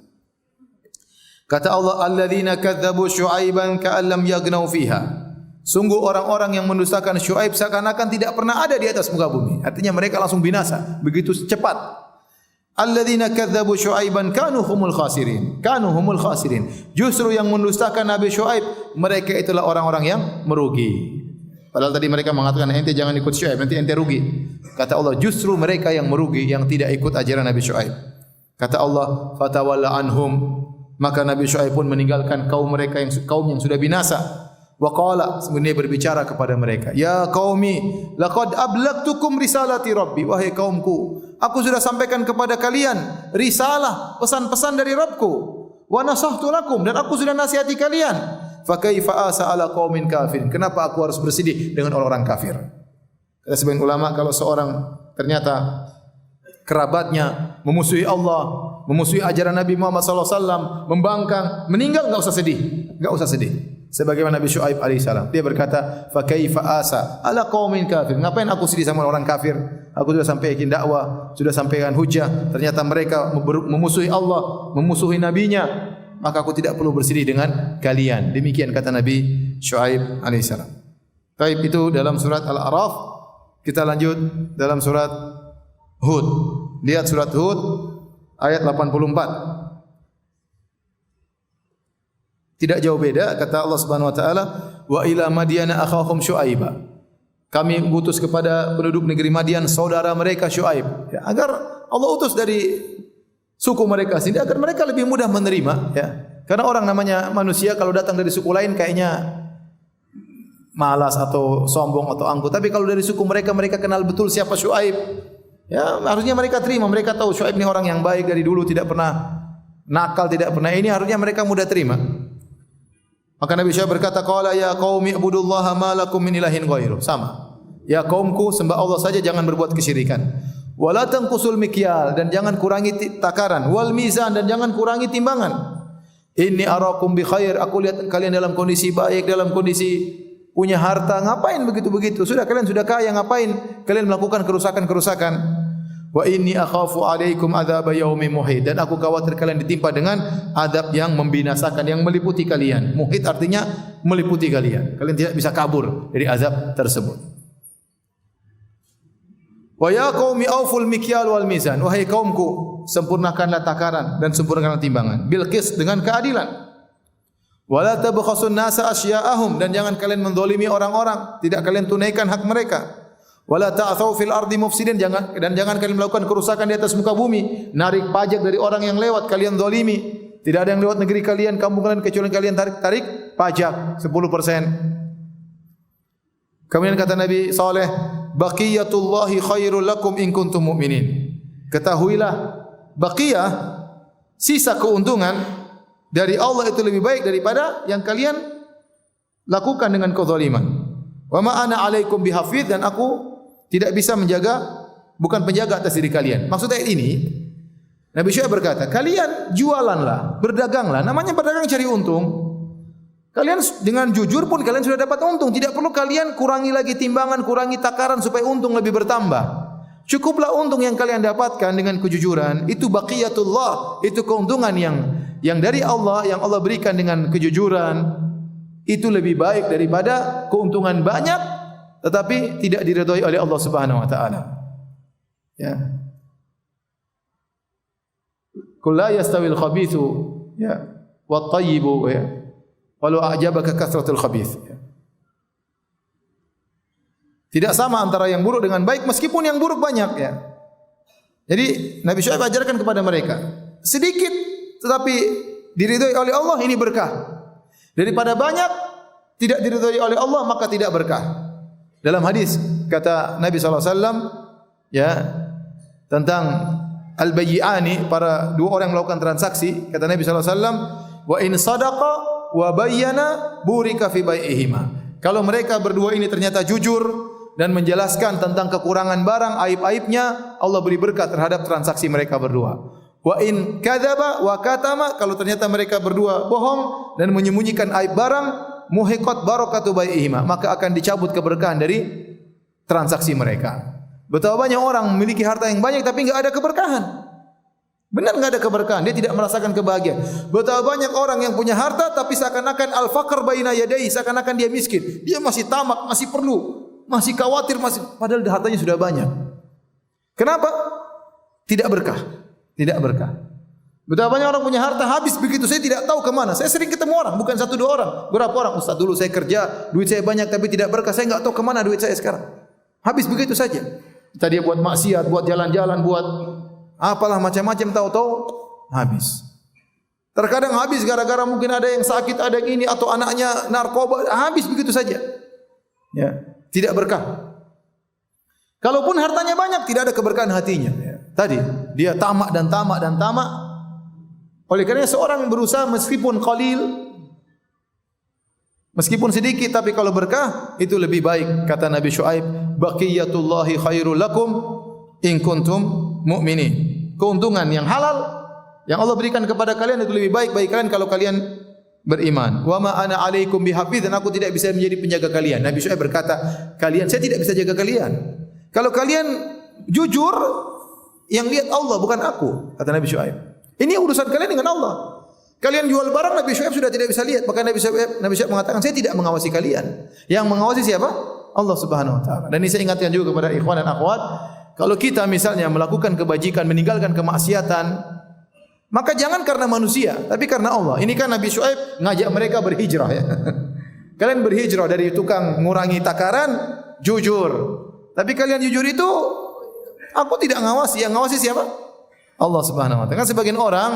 Kata Allah, alladzina kadzdzabu Syu'aiban ka'an lam yaghnau fiha. Sungguh orang-orang yang mendustakan Syuaib seakan-akan tidak pernah ada di atas muka bumi. Artinya mereka langsung binasa begitu cepat. Alladzina kadzdzabu Syu'aiban kanu humul khasirin. Kanu humul khasirin. Justru yang mendustakan Nabi Syuaib, mereka itulah orang-orang yang merugi. Padahal tadi mereka mengatakan ente jangan ikut Syuaib, nanti ente rugi. Kata Allah, justru mereka yang merugi yang tidak ikut ajaran Nabi Syuaib. Kata Allah, fatawalla anhum. Maka Nabi Syuaib pun meninggalkan kaum yang sudah binasa. Wa qala, sebenarnya berbicara kepada mereka, ya qaumi laqad ablagtukum risalati rabbi. Wahai kaumku, aku sudah sampaikan kepada kalian risalah, pesan-pesan dari Rabbku. Wa nasahtu lakum, dan aku sudah nasihati kalian. Fa kaifa asa ala qaumin kafirin. Kenapa aku harus bersedih dengan orang-orang kafir? Kata sebagian ulama, kalau seorang ternyata kerabatnya memusuhi Allah, memusuhi ajaran Nabi Muhammad SAW, membangkang, meninggal, enggak usah sedih, enggak usah sedih. Sebagaimana Nabi Syuaib alaihissalam, dia berkata, fa kaifa asa ala qaumin kafir. Ngapain aku sedih sama orang kafir? Aku sudah sampaikan dakwah, sudah sampaikan hujah, ternyata mereka memusuhi Allah, memusuhi nabinya, maka aku tidak perlu bersedih dengan kalian. Demikian kata Nabi Syuaib alaihissalam. Baik, itu dalam surat Al-A'raf. Kita lanjut dalam surat Hud. Lihat surat Hud ayat 84. Tidak jauh beda, kata Allah Subhanahu wa taala, wa ila madyana akhahum Syuaiba. Kami mengutus kepada penduduk negeri Madian saudara mereka Syuaib, ya, agar Allah utus dari suku mereka sendiri agar mereka lebih mudah menerima, ya. Karena orang namanya manusia kalau datang dari suku lain kayaknya malas atau sombong atau angkuh. Tapi kalau dari suku mereka, mereka kenal betul siapa Syuaib. Ya, harusnya mereka terima. Mereka tahu Syuaib ini orang yang baik dari dulu, tidak pernah nakal, tidak pernah ini. Harusnya mereka mudah terima. Maka Nabi Syuaib berkata, qala ya qaumi ibudullaha ma lakum min ilahin ghairu. Sama. Ya kaumku, sembah Allah saja, jangan berbuat kesyirikan. Wala tanqusul mikyal, dan jangan kurangi takaran. Wal mizan, dan jangan kurangi timbangan. Inni arakum bi khair. Aku lihat kalian dalam kondisi baik, dalam kondisi punya harta, ngapain begitu-begitu? Sudah kalian sudah kaya, ngapain kalian melakukan kerusakan-kerusakan? Wa inni akhafu alaikum adzab yaumin muhit. Dan aku khawatir kalian ditimpa dengan adab yang membinasakan, yang meliputi kalian. Muhit artinya meliputi kalian. Kalian tidak bisa kabur dari azab tersebut. Wa ya qaumi auful mikyal wal mizan. Wahai kaumku, sempurnakanlah takaran dan sempurnakanlah timbangan. Bil qis, dengan keadilan. Wala tabkhasun nasa asya'ahum, dan jangan kalian menzalimi orang-orang, tidak kalian tunaikan hak mereka. Wala ta'thaw fil ardi mufsidin, jangan kalian melakukan kerusakan di atas muka bumi, narik pajak dari orang yang lewat, kalian zalimi. Tidak ada yang lewat negeri kalian, kampung kalian, kecuali kalian tarik pajak 10%. Kemudian kata Nabi Saleh, baqiyatullahi khairul lakum in kuntum mu'minin. Ketahuilah, baqiyah, sisa keuntungan dari Allah itu lebih baik daripada yang kalian lakukan dengan kezaliman. Wa ma ana alaikum bihafidz, dan aku tidak bisa menjaga, bukan penjaga atas diri kalian. Maksudnya ini, Nabi Syuaib berkata, kalian jualanlah, berdaganglah, namanya berdagang cari untung. Kalian dengan jujur pun kalian sudah dapat untung, tidak perlu kalian kurangi lagi timbangan, kurangi takaran supaya untung lebih bertambah. Cukuplah untung yang kalian dapatkan dengan kejujuran. Itu baqiyatullah, itu keuntungan yang dari Allah, yang Allah berikan dengan kejujuran. Itu lebih baik daripada keuntungan banyak tetapi tidak diridhai oleh Allah Subhanahu wa taala. Ya. Qul la yastawil khabithu, ya, wat thayyibu, ya. Walau a'jabaka kathratul khabith. Ya. Tidak sama antara yang buruk dengan baik, meskipun yang buruk banyak, ya. Jadi Nabi Syuaib ajarkan kepada mereka, sedikit tetapi diridhai oleh Allah, ini berkah. Daripada banyak tidak diridhai oleh Allah, maka tidak berkah. Dalam hadis kata Nabi SAW, ya, tentang al-bayyi'ani, para dua orang yang melakukan transaksi, kata Nabi SAW, wa in sadaqa wa bayyana burika fi bai'ihima. Kalau mereka berdua ini ternyata jujur dan menjelaskan tentang kekurangan barang, aib-aibnya, Allah beri berkah terhadap transaksi mereka berdua. Wa in kadzaba wa katama, kalau ternyata mereka berdua bohong dan menyembunyikan aib barang, muhiqat barakatu bai'ihima, maka akan dicabut keberkahan dari transaksi mereka. Betapa banyak orang memiliki harta yang banyak tapi enggak ada keberkahan. Benar enggak ada keberkahan, dia tidak merasakan kebahagiaan. Betapa banyak orang yang punya harta tapi seakan-akan al-faqr baina yadayhi, seakan-akan dia miskin. Dia masih tamak, masih perlu, masih khawatir, padahal hartanya sudah banyak. Kenapa? Tidak berkah. Tidak berkah. Betapa banyak orang punya harta habis begitu, saya tidak tahu ke mana. Saya sering ketemu orang, bukan satu dua orang, berapa orang. Ustaz, dulu saya kerja, duit saya banyak tapi tidak berkah, saya enggak tahu ke mana duit saya sekarang. Habis begitu saja. Tadi dia buat maksiat, buat jalan-jalan, buat apalah macam-macam, tahu-tahu habis. Terkadang habis gara-gara mungkin ada yang sakit, ada yang ini, atau anaknya narkoba, habis begitu saja. Ya, tidak berkah. Kalaupun hartanya banyak, tidak ada keberkahan hatinya. Ya. Tadi dia tamak dan tamak dan tamak. Oleh kerana seorang berusaha meskipun qalil, meskipun sedikit, tapi kalau berkah itu lebih baik. Kata Nabi Syuaib, baqiyatullahi khairul lakum in kuntum mu'minin. Keuntungan yang halal yang Allah berikan kepada kalian itu lebih baik bagi kalian kalau kalian beriman. Wa ma ana alaikum bihafiz, dan aku tidak bisa menjadi penjaga kalian. Nabi Syuaib berkata, saya tidak bisa jaga kalian. Kalau kalian jujur, yang lihat Allah bukan aku, kata Nabi Syuaib. Ini urusan kalian dengan Allah. Kalian jual barang, Nabi Syuaib sudah tidak bisa lihat. Maka Nabi Syuaib mengatakan, saya tidak mengawasi kalian. Yang mengawasi siapa? Allah Subhanahu Wa Taala. Dan ini saya ingatkan juga kepada ikhwan dan akhwat, kalau kita misalnya melakukan kebajikan, meninggalkan kemaksiatan, maka jangan karena manusia, tapi karena Allah. Ini kan Nabi Syuaib ngajak mereka berhijrah ya. Kalian berhijrah dari tukang ngurangi takaran, jujur. Tapi kalian jujur itu, aku tidak ngawasi. Yang ngawasi siapa? Allah Subhanahu Wa Taala. Kan sebagian orang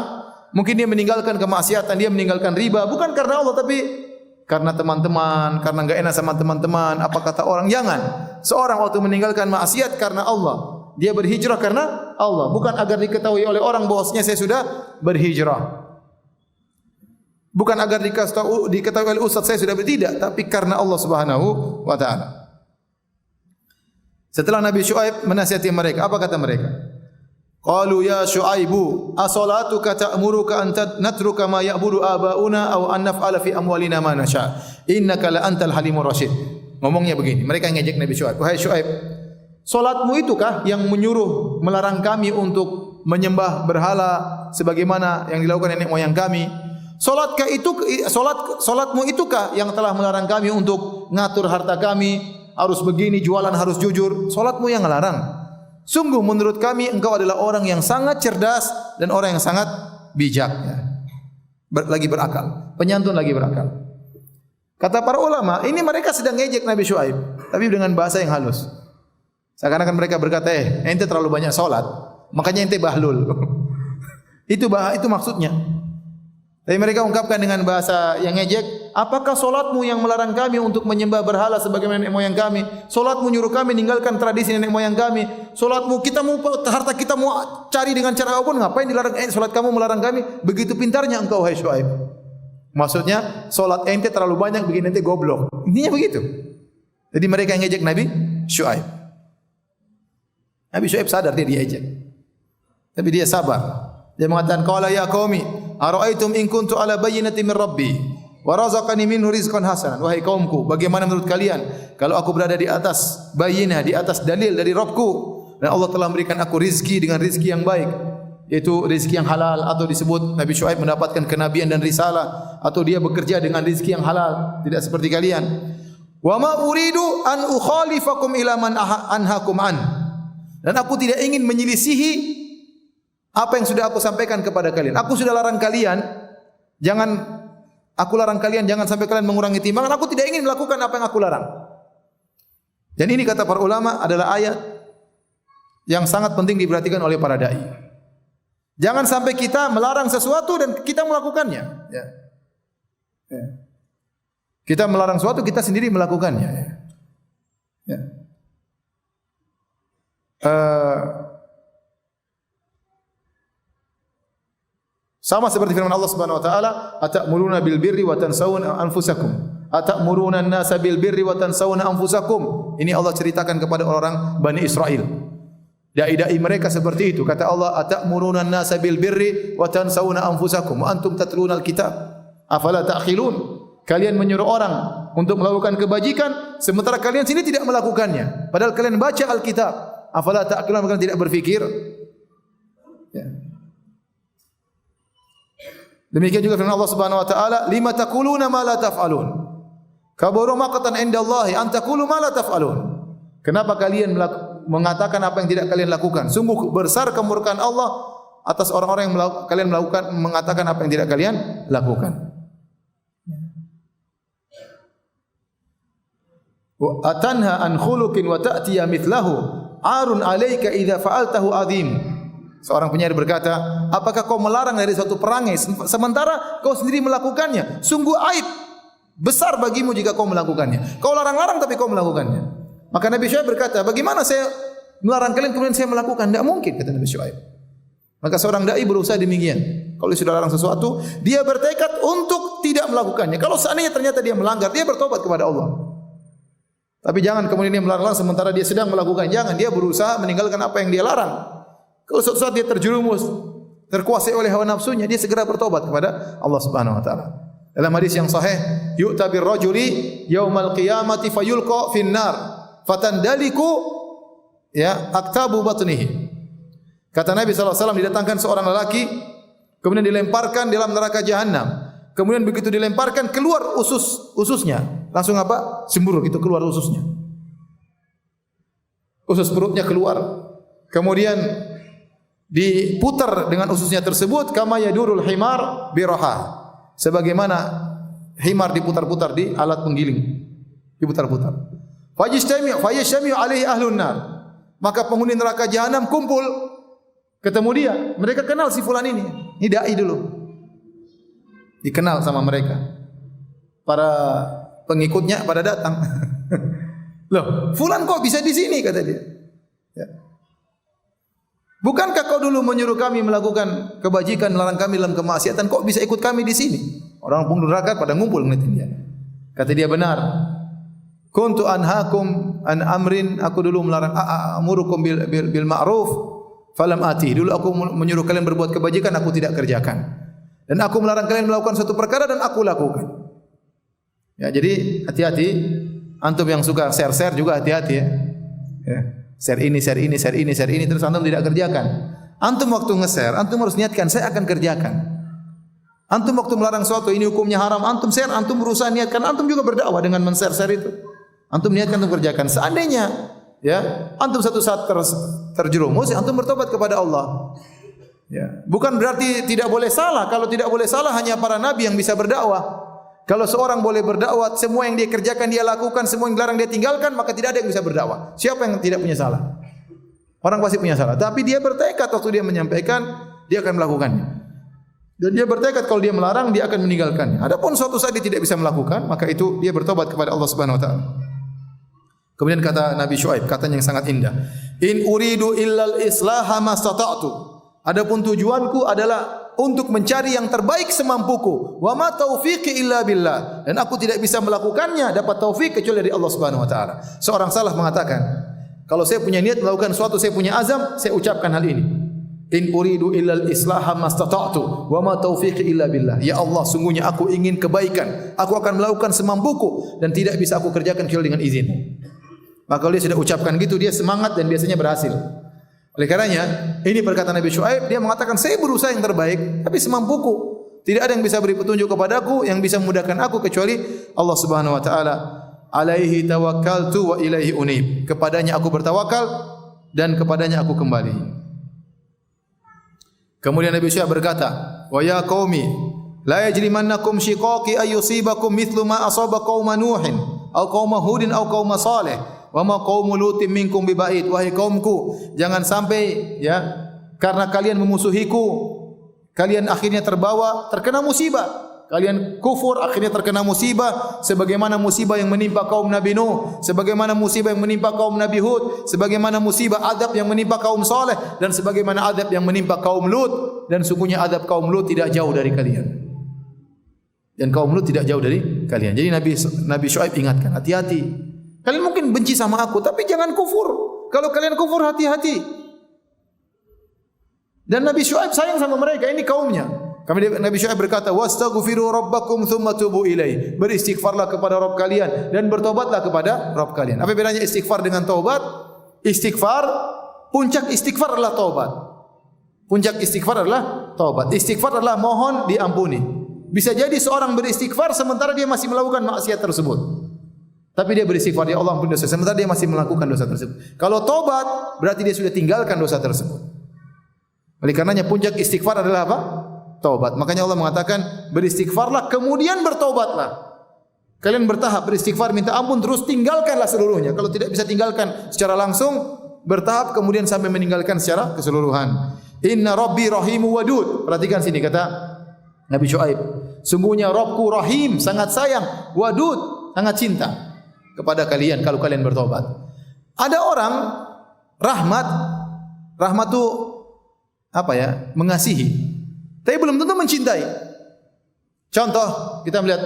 mungkin dia meninggalkan kemaksiatan, dia meninggalkan riba bukan karena Allah, tapi karena teman-teman, karena enggak enak sama teman-teman, apa kata orang. Jangan. Seorang waktu meninggalkan maksiat karena Allah, dia berhijrah karena Allah, bukan agar diketahui oleh orang bahwasanya saya sudah berhijrah. Bukan agar diketahui oleh ustaz saya sudah tidak, tapi karena Allah Subhanahu Wa Taala. Setelah Nabi Syuaib menasihati mereka, apa kata mereka? Qalu ya Syuaibu, asolatuka ta'muruka an natruka ma ya'budu abauna aw an naf'ala fi amwalina ma nasha. Innaka la antal halimur rasyid. Ngomongnya begini, mereka ngejek Nabi Syuaib. Wahai Syuaib, salatmu itukah yang menyuruh melarang kami untuk menyembah berhala sebagaimana yang dilakukan nenek moyang kami? Salatmu itukah yang telah melarang kami untuk ngatur harta kami, harus begini, jualan harus jujur? Salatmu yang melarang. Sungguh menurut kami engkau adalah orang yang sangat cerdas dan orang yang sangat bijak. Lagi berakal. Penyantun lagi berakal. Kata para ulama, ini mereka sedang ngejek Nabi Syuaib, tapi dengan bahasa yang halus. Seakan-akan mereka berkata, ente terlalu banyak solat, makanya ente bahlul. Itu maksudnya. Tapi mereka ungkapkan dengan bahasa yang ngejek, apakah solatmu yang melarang kami untuk menyembah berhala sebagaimana nenek moyang kami? Solatmu nyuruh kami meninggalkan tradisi nenek moyang kami. Solatmu kita mau harta kita mau cari dengan cara apapun, ngapain dilarang? Solat kamu melarang kami? Begitu pintarnya engkau hai Syuaib. Maksudnya solat ente terlalu banyak, bikin ente goblok. Intinya begitu. Jadi mereka yang ngejek Nabi Syuaib. Nabi Syuaib sadar dia diejek, tapi dia sabar. Dia mengatakan, qala ya qaumi ara'aitum in kuntu ala bayyinatin min rabbi wa razaqani minhu rizqan hasanan. Wahai kaumku, bagaimana menurut kalian kalau aku berada di atas bayyinah, di atas dalil dari Rabbku, dan Allah telah memberikan aku rizki dengan rizki yang baik, yaitu rizki yang halal, atau disebut Nabi Syuaib mendapatkan kenabian dan risalah, atau dia bekerja dengan rizki yang halal, tidak seperti kalian. Wa ma uridu an ukhalifakum ila man anhakum an. Dan aku tidak ingin menyelisihi apa yang sudah aku sampaikan kepada kalian. Aku sudah larang kalian, jangan sampai kalian mengurangi timbangan. Aku tidak ingin melakukan apa yang aku larang. Dan ini kata para ulama adalah ayat yang sangat penting diperhatikan oleh para dai. Jangan sampai kita melarang sesuatu dan kita melakukannya. Ya. Ya. Kita melarang sesuatu, kita sendiri melakukannya. Ya. Ya. Sama seperti firman Allah Subhanahu wa taala, "Atamuruna bil birri wa tansawna anfusakum." Atamuruna an-nasa bil birri wa tansawna anfusakum. Ini Allah ceritakan kepada orang Bani Israel. Dai-dai mereka seperti itu. Kata Allah, "Atamuruna an-nasa bil birri wa tansawna anfusakum wa antum tatluna al-kitab. Afala ta'qilun?" Kalian menyuruh orang untuk melakukan kebajikan sementara kalian sendiri tidak melakukannya. Padahal kalian baca Alkitab. Afala ta'qilun, kalian tidak berfikir? Ya. Demikian juga firman Allah Subhanahu wa taala, "Lima taquluna ma la taf'alun." Kabura maqatan indallahi an taqulu ma la taf'alun. Kenapa kalian mengatakan apa yang tidak kalian lakukan? Sungguh besar kemurkaan Allah atas orang-orang yang kalian mengatakan apa yang tidak kalian lakukan. Wa atanha an khuluqin wa ta'tiya mithlahu arun 'alaika idza fa'altahu 'azim. Seorang penyair berkata, apakah kau melarang dari suatu perangai sementara kau sendiri melakukannya? Sungguh aib besar bagimu jika kau melakukannya. Kau larang-larang tapi kau melakukannya. Maka Nabi Syuaib berkata, bagaimana saya melarang kalian kemudian saya melakukan? Tidak mungkin, kata Nabi Syuaib. Maka seorang dai berusaha demikian. Kalau dia sudah larang sesuatu, dia bertekad untuk tidak melakukannya. Kalau seandainya ternyata dia melanggar, dia bertobat kepada Allah. Tapi jangan kemudian dia melarang sementara dia sedang melakukan. Jangan, dia berusaha meninggalkan apa yang dia larang. Kalau suatu saat dia terjerumus, terkuasai oleh hawa nafsunya, dia segera bertobat kepada Allah Subhanahu wa taala. Dalam hadis yang sahih, yu'ta bir rajuli yaumal qiyamati fayulqa finnar fatandaliku ya aktabu batnihi. Kata Nabi SAW, didatangkan seorang lelaki, kemudian dilemparkan dalam neraka jahanam. Kemudian begitu dilemparkan, keluar ususnya. Langsung apa? Semburuk itu keluar ususnya. Usus perutnya keluar. Kemudian diputar dengan ususnya tersebut, kama yadurul himar biraha. Sebagaimana himar diputar-putar di alat penggiling. Diputar-putar. Fayajtami'u alaihi ahlun nar. Maka penghuni neraka jahanam kumpul. Ketemu dia, mereka kenal si fulan ini. Ini dai dulu. Dikenal sama mereka. Para pengikutnya pada datang. Loh, fulan kok bisa di sini, kata dia. Ya. Bukankah kau dulu menyuruh kami melakukan kebajikan, melarang kami dalam kemaksiatan, kok bisa ikut kami di sini? Orang penghuni neraka pada ngumpul ngeliatin dia. Kata dia, benar. Kuntu anhaakum an amrin, aku dulu melarang amurukum bil ma'ruf falam ati. Dulu aku menyuruh kalian berbuat kebajikan, aku tidak kerjakan. Dan aku melarang kalian melakukan suatu perkara dan aku lakukan. Ya, jadi hati-hati. Antum yang suka share-share juga hati-hati ya. Ya. Share ini, terus antum tidak kerjakan. Antum waktu nge-share, antum harus niatkan saya akan kerjakan. Antum waktu melarang suatu ini hukumnya haram, antum share, antum berusaha niatkan, antum juga berdakwah dengan men-share itu. Antum niatkan untuk kerjakan. Seandainya ya, antum satu saat terjerumus, antum bertobat kepada Allah. Ya, bukan berarti tidak boleh salah. Kalau tidak boleh salah hanya para nabi yang bisa berdakwah. Kalau seorang boleh berdakwah, semua yang dia kerjakan dia lakukan, semua yang dilarang dia tinggalkan, maka tidak ada yang bisa berdakwah. Siapa yang tidak punya salah? Orang pasti punya salah. Tapi dia bertekad waktu dia menyampaikan, dia akan melakukannya. Dan dia bertekad kalau dia melarang, dia akan meninggalkannya. Adapun suatu saat dia tidak bisa melakukan, maka itu dia bertobat kepada Allah Subhanahu wa taala. Kemudian kata Nabi Syuaib, katanya yang sangat indah. In uridu illal islaha mastata'tu. Adapun tujuanku adalah untuk mencari yang terbaik semampuku. Wa ma taufiqi illa billah. Dan aku tidak bisa melakukannya, dapat taufik kecuali dari Allah Subhanahu wa taala. Seorang salaf mengatakan, kalau saya punya niat melakukan sesuatu, saya punya azam, saya ucapkan hal ini. In uridu illal islaha mastata'tu wa ma taufiqi illa billah. Ya Allah, sungguhnya aku ingin kebaikan. Aku akan melakukan semampuku dan tidak bisa aku kerjakan kecuali dengan izin. Maka kalau dia sudah ucapkan gitu, dia semangat dan biasanya berhasil. Oleh karenanya, ini perkataan Nabi Syuaib, dia mengatakan, saya berusaha yang terbaik, tapi semampuku. Tidak ada yang bisa beri petunjuk kepadaku, yang bisa memudahkan aku, kecuali Allah Subhanahu wa ta'ala. Alaihi tawakkaltu wa ilaihi unib. Kepadanya aku bertawakal, dan kepadanya aku kembali. Kemudian Nabi Syuaib berkata, wa ya qaumi, la yajrimannakum shiqaqi ayyusibakum mithlu ma asaba qauma Nuhin, au qauma Hudin, au qauma Saleh. Wa ma qaumul lutin minkum biba'id. Wahai kaumku, jangan sampai ya karena kalian memusuhiku, kalian akhirnya terkena musibah. Kalian kufur akhirnya terkena musibah sebagaimana musibah yang menimpa kaum Nabi Nuh, sebagaimana musibah yang menimpa kaum Nabi Hud, sebagaimana musibah adab yang menimpa kaum Saleh, dan sebagaimana adab yang menimpa kaum Lut. Dan sungguhnya adab kaum Lut tidak jauh dari kalian. Dan kaum Lut tidak jauh dari kalian. Jadi Nabi Syuaib ingatkan, hati-hati. Kalian mungkin benci sama aku, tapi jangan kufur. Kalau kalian kufur, hati-hati. Dan Nabi Syuaib sayang sama mereka, ini kaumnya. Nabi Syuaib berkata, wastaghfiru rabbakum thumma tubu ilaih. Beristighfarlah kepada Rabb kalian dan bertobatlah kepada Rabb kalian. Apa bedanya istighfar dengan taubat? Istighfar, puncak istighfar adalah taubat. Puncak istighfar adalah bertobat. Istighfar adalah mohon diampuni. Bisa jadi seorang beristighfar sementara dia masih melakukan maksiat tersebut. Tapi dia beristighfar, ya Allah ampuni dosa, sementara dia masih melakukan dosa tersebut. Kalau tobat, berarti dia sudah tinggalkan dosa tersebut. Oleh karenanya puncak istighfar adalah apa? Taubat. Makanya Allah mengatakan, beristighfarlah kemudian bertobatlah. Kalian bertahap beristighfar, minta ampun, terus tinggalkanlah seluruhnya. Kalau tidak bisa tinggalkan secara langsung, bertahap kemudian sampai meninggalkan secara keseluruhan. Inna Rabbi rahimu wadud. Perhatikan sini kata Nabi Syuaib. Sungguhnya Rabbku rahim, sangat sayang, wadud, sangat cinta kepada kalian kalau kalian bertobat. Ada orang rahmat itu apa ya? Mengasihi. Tapi belum tentu mencintai. Contoh, kita melihat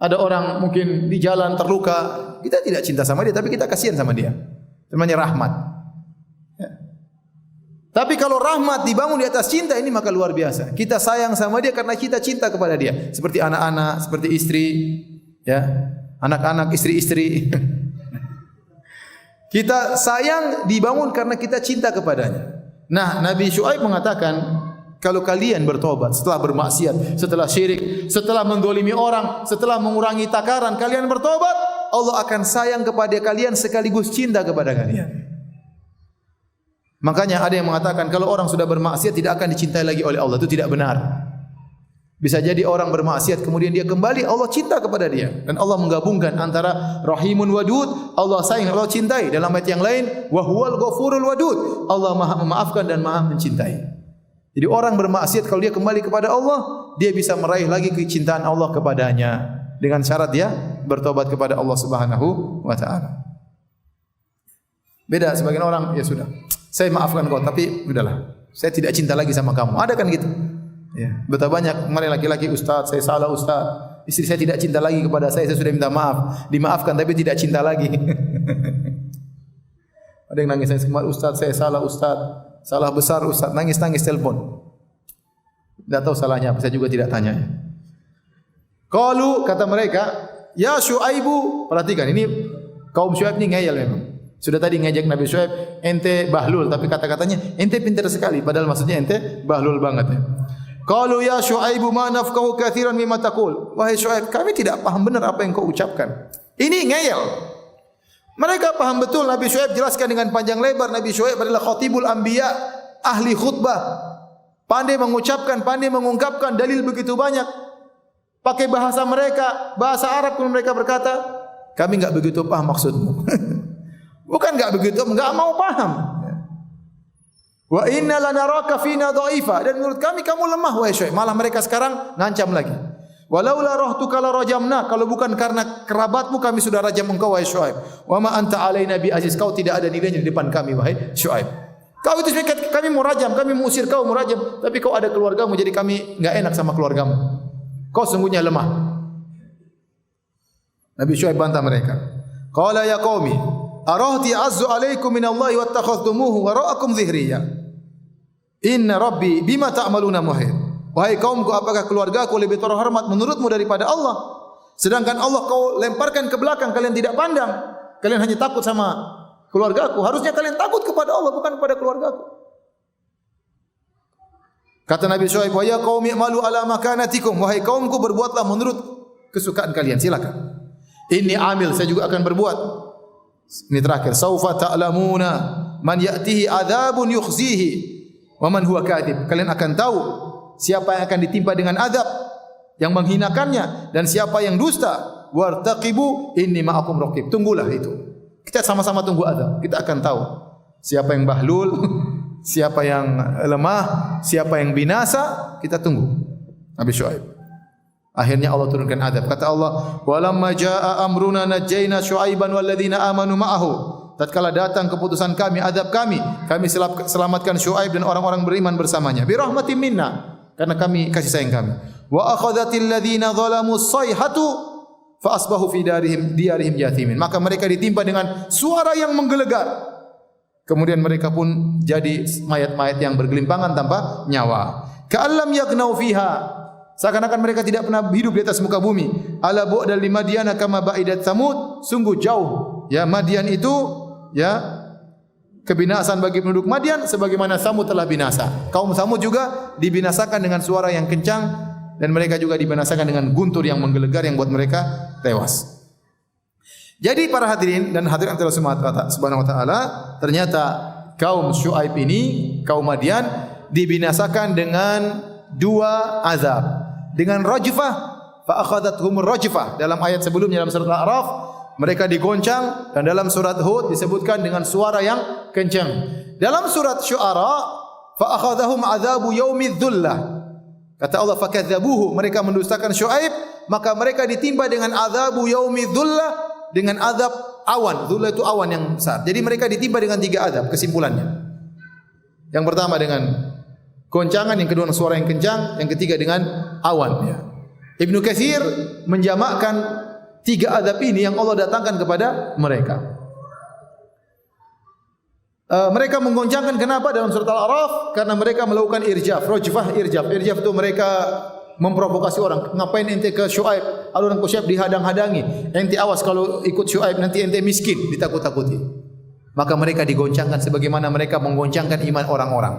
ada orang mungkin di jalan terluka, kita tidak cinta sama dia, tapi kita kasihan sama dia. Namanya rahmat. Ya. Tapi kalau rahmat dibangun di atas cinta, ini maka luar biasa. Kita sayang sama dia karena kita cinta kepada dia. Seperti anak-anak, seperti istri, ya, anak-anak, istri-istri. Kita sayang dibangun karena kita cinta kepadanya. Nah, Nabi Syuaib mengatakan, kalau kalian bertobat setelah bermaksiat, setelah syirik, setelah mendolimi orang, setelah mengurangi takaran, kalian bertobat, Allah akan sayang kepada kalian sekaligus cinta kepada kalian. Makanya ada yang mengatakan kalau orang sudah bermaksiat tidak akan dicintai lagi oleh Allah. Itu tidak benar. Bisa jadi orang bermaksiat kemudian dia kembali, Allah cinta kepada dia. Dan Allah menggabungkan antara Rahimun Wadud, Allah sayang, Allah cintai. Dalam ayat yang lain, wa huwal ghafurul wadud, Allah Maha memaafkan dan Maha mencintai. Jadi orang bermaksiat kalau dia kembali kepada Allah, dia bisa meraih lagi kecintaan Allah kepadanya dengan syarat dia bertobat kepada Allah Subhanahu wa taala. Beda sebagian orang, ya sudah, saya maafkan kau tapi udahlah, saya tidak cinta lagi sama kamu. Ada kan gitu? Ya, betapa banyak kemarin laki-laki, ustaz, saya salah ustaz. Istri saya tidak cinta lagi kepada saya sudah minta maaf, dimaafkan tapi tidak cinta lagi. Ada yang nangis, saya kemarin ustaz, saya salah ustaz. Salah besar ustaz, nangis-nangis telepon. Tidak tahu salahnya apa, saya juga tidak tanya. Qalu, kata mereka, ya Syuaibu, perhatikan ini kaum Syuaib ini ngeyel memang. Sudah tadi ngejek Nabi Syuaib, ente bahlul, tapi kata-katanya ente pintar sekali, padahal maksudnya ente bahlul banget ya. Qalu ya Syuaibu ma nafqahu katsiran mimma taqul. Wahai Syuaib, kami tidak paham benar apa yang kau ucapkan. Ini ngeyel. Mereka paham betul Nabi Syuaib jelaskan dengan panjang lebar. Nabi Syuaib adalah khatibul anbiya, ahli khutbah. Pandai mengucapkan, pandai mengungkapkan dalil begitu banyak. Pakai bahasa mereka, bahasa Arab pun mereka berkata, kami enggak begitu paham maksudmu. Bukan enggak begitu, enggak mau paham. Wa inna lanaraka fina dha'ifa, dan menurut kami kamu lemah wahai Syuaib. Malah mereka sekarang ngancam lagi. Walaula rahtuka la rajamna, kalau bukan karena kerabatmu kami sudah rajam engkau wahai Syuaib. Wa ma anta alaina bi aziz, kau tidak ada nilainya di depan kami wahai Syuaib. Kau itu sebenarnya kami mau rajam, kami mau usir kau mau rajam, tapi kau ada keluargamu jadi kami enggak enak sama keluargamu. Kau sungguhnya lemah. Nabi Syuaib bantah mereka. Qala ya qaumi, arahti azzu alaikum minallahi wattakhadhtumuhu wara'akum dhihriya. Inna rabbi bima ta'maluna muhit. Wahai kaumku, apakah keluargaku lebih terhormat menurutmu daripada Allah? Sedangkan Allah kau lemparkan ke belakang, kalian tidak pandang. Kalian hanya takut sama keluargaku. Harusnya kalian takut kepada Allah, bukan kepada keluargaku. Kata Nabi Syuaib, wa ya qaumi i'malu ala makanatikum. Wahai kaumku, berbuatlah menurut kesukaan kalian, silakan. Ini amil, saya juga akan berbuat. Ini terakhir. Saufa ta'lamuna man ya'tihi adzabun yukhzihi wa man huwa kadhib. Kalian akan tahu siapa yang akan ditimpa dengan azab yang menghinakannya dan siapa yang dusta. Wartaqibu inni ma'akum raqib. Tunggulah itu. Kita sama-sama tunggu azab. Kita akan tahu siapa yang bahlul, siapa yang lemah, siapa yang binasa. Kita tunggu. Nabi Syuaib. Akhirnya Allah turunkan azab. Kata Allah, "Walamma jaa'a amruna najjayna Syuaiban walladzina amanu ma'ahu." Tatkala datang keputusan kami, azab kami selamatkan Syuaib dan orang-orang beriman bersamanya. Bi rahmatin minna, karena kami kasih sayang kami. Wa akhadhatil ladzina zalamu as-sayhatu fa asbahu fi diyarihim jathimin. Maka mereka ditimpa dengan suara yang menggelegar. Kemudian mereka pun jadi mayat-mayat yang bergelimpangan tanpa nyawa. Ka'allam yaghnau fiha. Seakan-akan mereka tidak pernah hidup di atas muka bumi. Ala bu'dal limadyana kama ba'idat Tsamud. Sungguh jauh ya Madian itu ya kebinasaan bagi penduduk Madian sebagaimana Samud telah binasa. Kaum Samud juga dibinasakan dengan suara yang kencang dan mereka juga dibinasakan dengan guntur yang menggelegar yang buat mereka tewas. Jadi para hadirin dan hadirat Allah Subhanahu wa taala, ternyata kaum Syuaib ini, kaum Madian dibinasakan dengan dua azab. Dengan rajfah, fa akhadathumur rajfah. Dalam ayat sebelumnya dalam surat Al-A'raf, mereka digoncang, dan dalam surat Hud disebutkan dengan suara yang kencang. Dalam surat Syu'ara, fa akhadhahum adzabu yaumidz dzullah. Kata Allah, fakadzabuhu, mereka mendustakan Syuaib, maka mereka ditimpa dengan azabu yaumidz dzullah, dengan azab awan. Dzullah itu awan yang besar. Jadi mereka ditimpa dengan tiga azab kesimpulannya. Yang pertama dengan goncangan, yang kedua dengan suara yang kencang, yang ketiga dengan awan. Ya. Ibnu Katsir menjamakkan tiga azab ini yang Allah datangkan kepada mereka. Mereka menggoncangkan kenapa dalam surat Al-A'raf? Karena mereka melakukan irjaf, rajfah irjaf. Irjaf itu mereka memprovokasi orang. Ngapain ente ke Syuaib? Alur ke Syuaib dihadang-hadangi. Ente awas kalau ikut Syuaib nanti ente miskin, ditakut-takuti. Maka mereka digoncangkan sebagaimana mereka menggoncangkan iman orang-orang.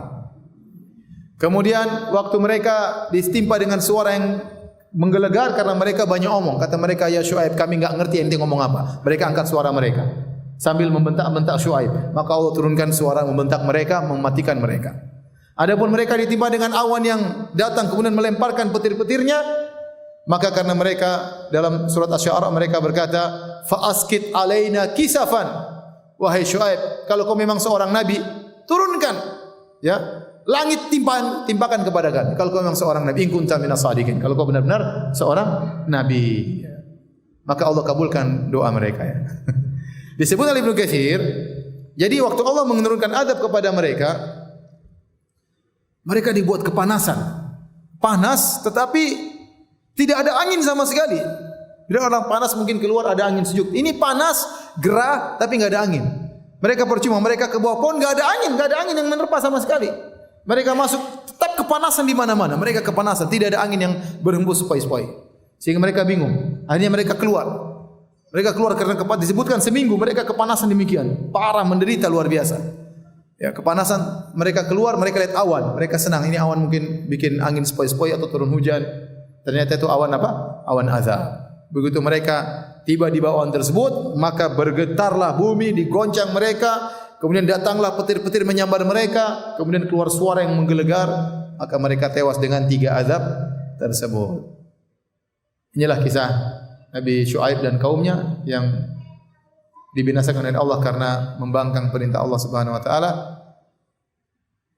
Kemudian waktu mereka ditimpa dengan suara yang menggelegar karena mereka banyak omong. Kata mereka, ya Syuaib, kami enggak ngerti ente ngomong apa. Mereka angkat suara mereka sambil membentak-bentak Syuaib. Maka Allah turunkan suara membentak mereka, mematikan mereka. Adapun mereka ditimpa dengan awan yang datang kemudian melemparkan petir-petirnya, maka karena mereka dalam surat Asy-Syu'ara mereka berkata, fa askit alaina kisafan. Wahai Syuaib, kalau kau memang seorang nabi, turunkan ya langit timpakan kepada kami. Kalau kau memang seorang nabi, in kunta minas shadiqin. Kalau kau benar-benar seorang nabi, maka Allah kabulkan doa mereka ya. Disebut oleh Ibnu Katsir, jadi waktu Allah menurunkan azab kepada mereka, mereka dibuat kepanasan. Panas tetapi tidak ada angin sama sekali. Bila orang panas mungkin keluar ada angin sejuk. Ini panas, gerah tapi enggak ada angin. Mereka percuma, mereka ke bawah pohon enggak ada angin yang menerpa sama sekali. Mereka masuk tetap kepanasan di mana-mana. Mereka kepanasan, tidak ada angin yang berhembus sepoi-sepoi. Sehingga mereka bingung. Akhirnya mereka keluar. Mereka keluar karena disebutkan seminggu mereka kepanasan demikian. Parah, menderita luar biasa. Ya, kepanasan, mereka keluar, mereka lihat awan. Mereka senang, ini awan mungkin bikin angin sepoi-sepoi atau turun hujan. Ternyata itu awan apa? Awan azab. Begitu mereka tiba di bawah awan tersebut, maka bergetarlah bumi, digoncang mereka. Kemudian datanglah petir-petir menyambar mereka. Kemudian keluar suara yang menggelegar. Maka mereka tewas dengan tiga azab tersebut. Inilah kisah Nabi Syuaib dan kaumnya yang dibinasakan oleh Allah karena membangkang perintah Allah Subhanahu wa taala.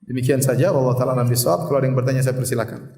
Demikian saja, wallahu taala alam bisawab. Kalau ada yang bertanya saya persilakan.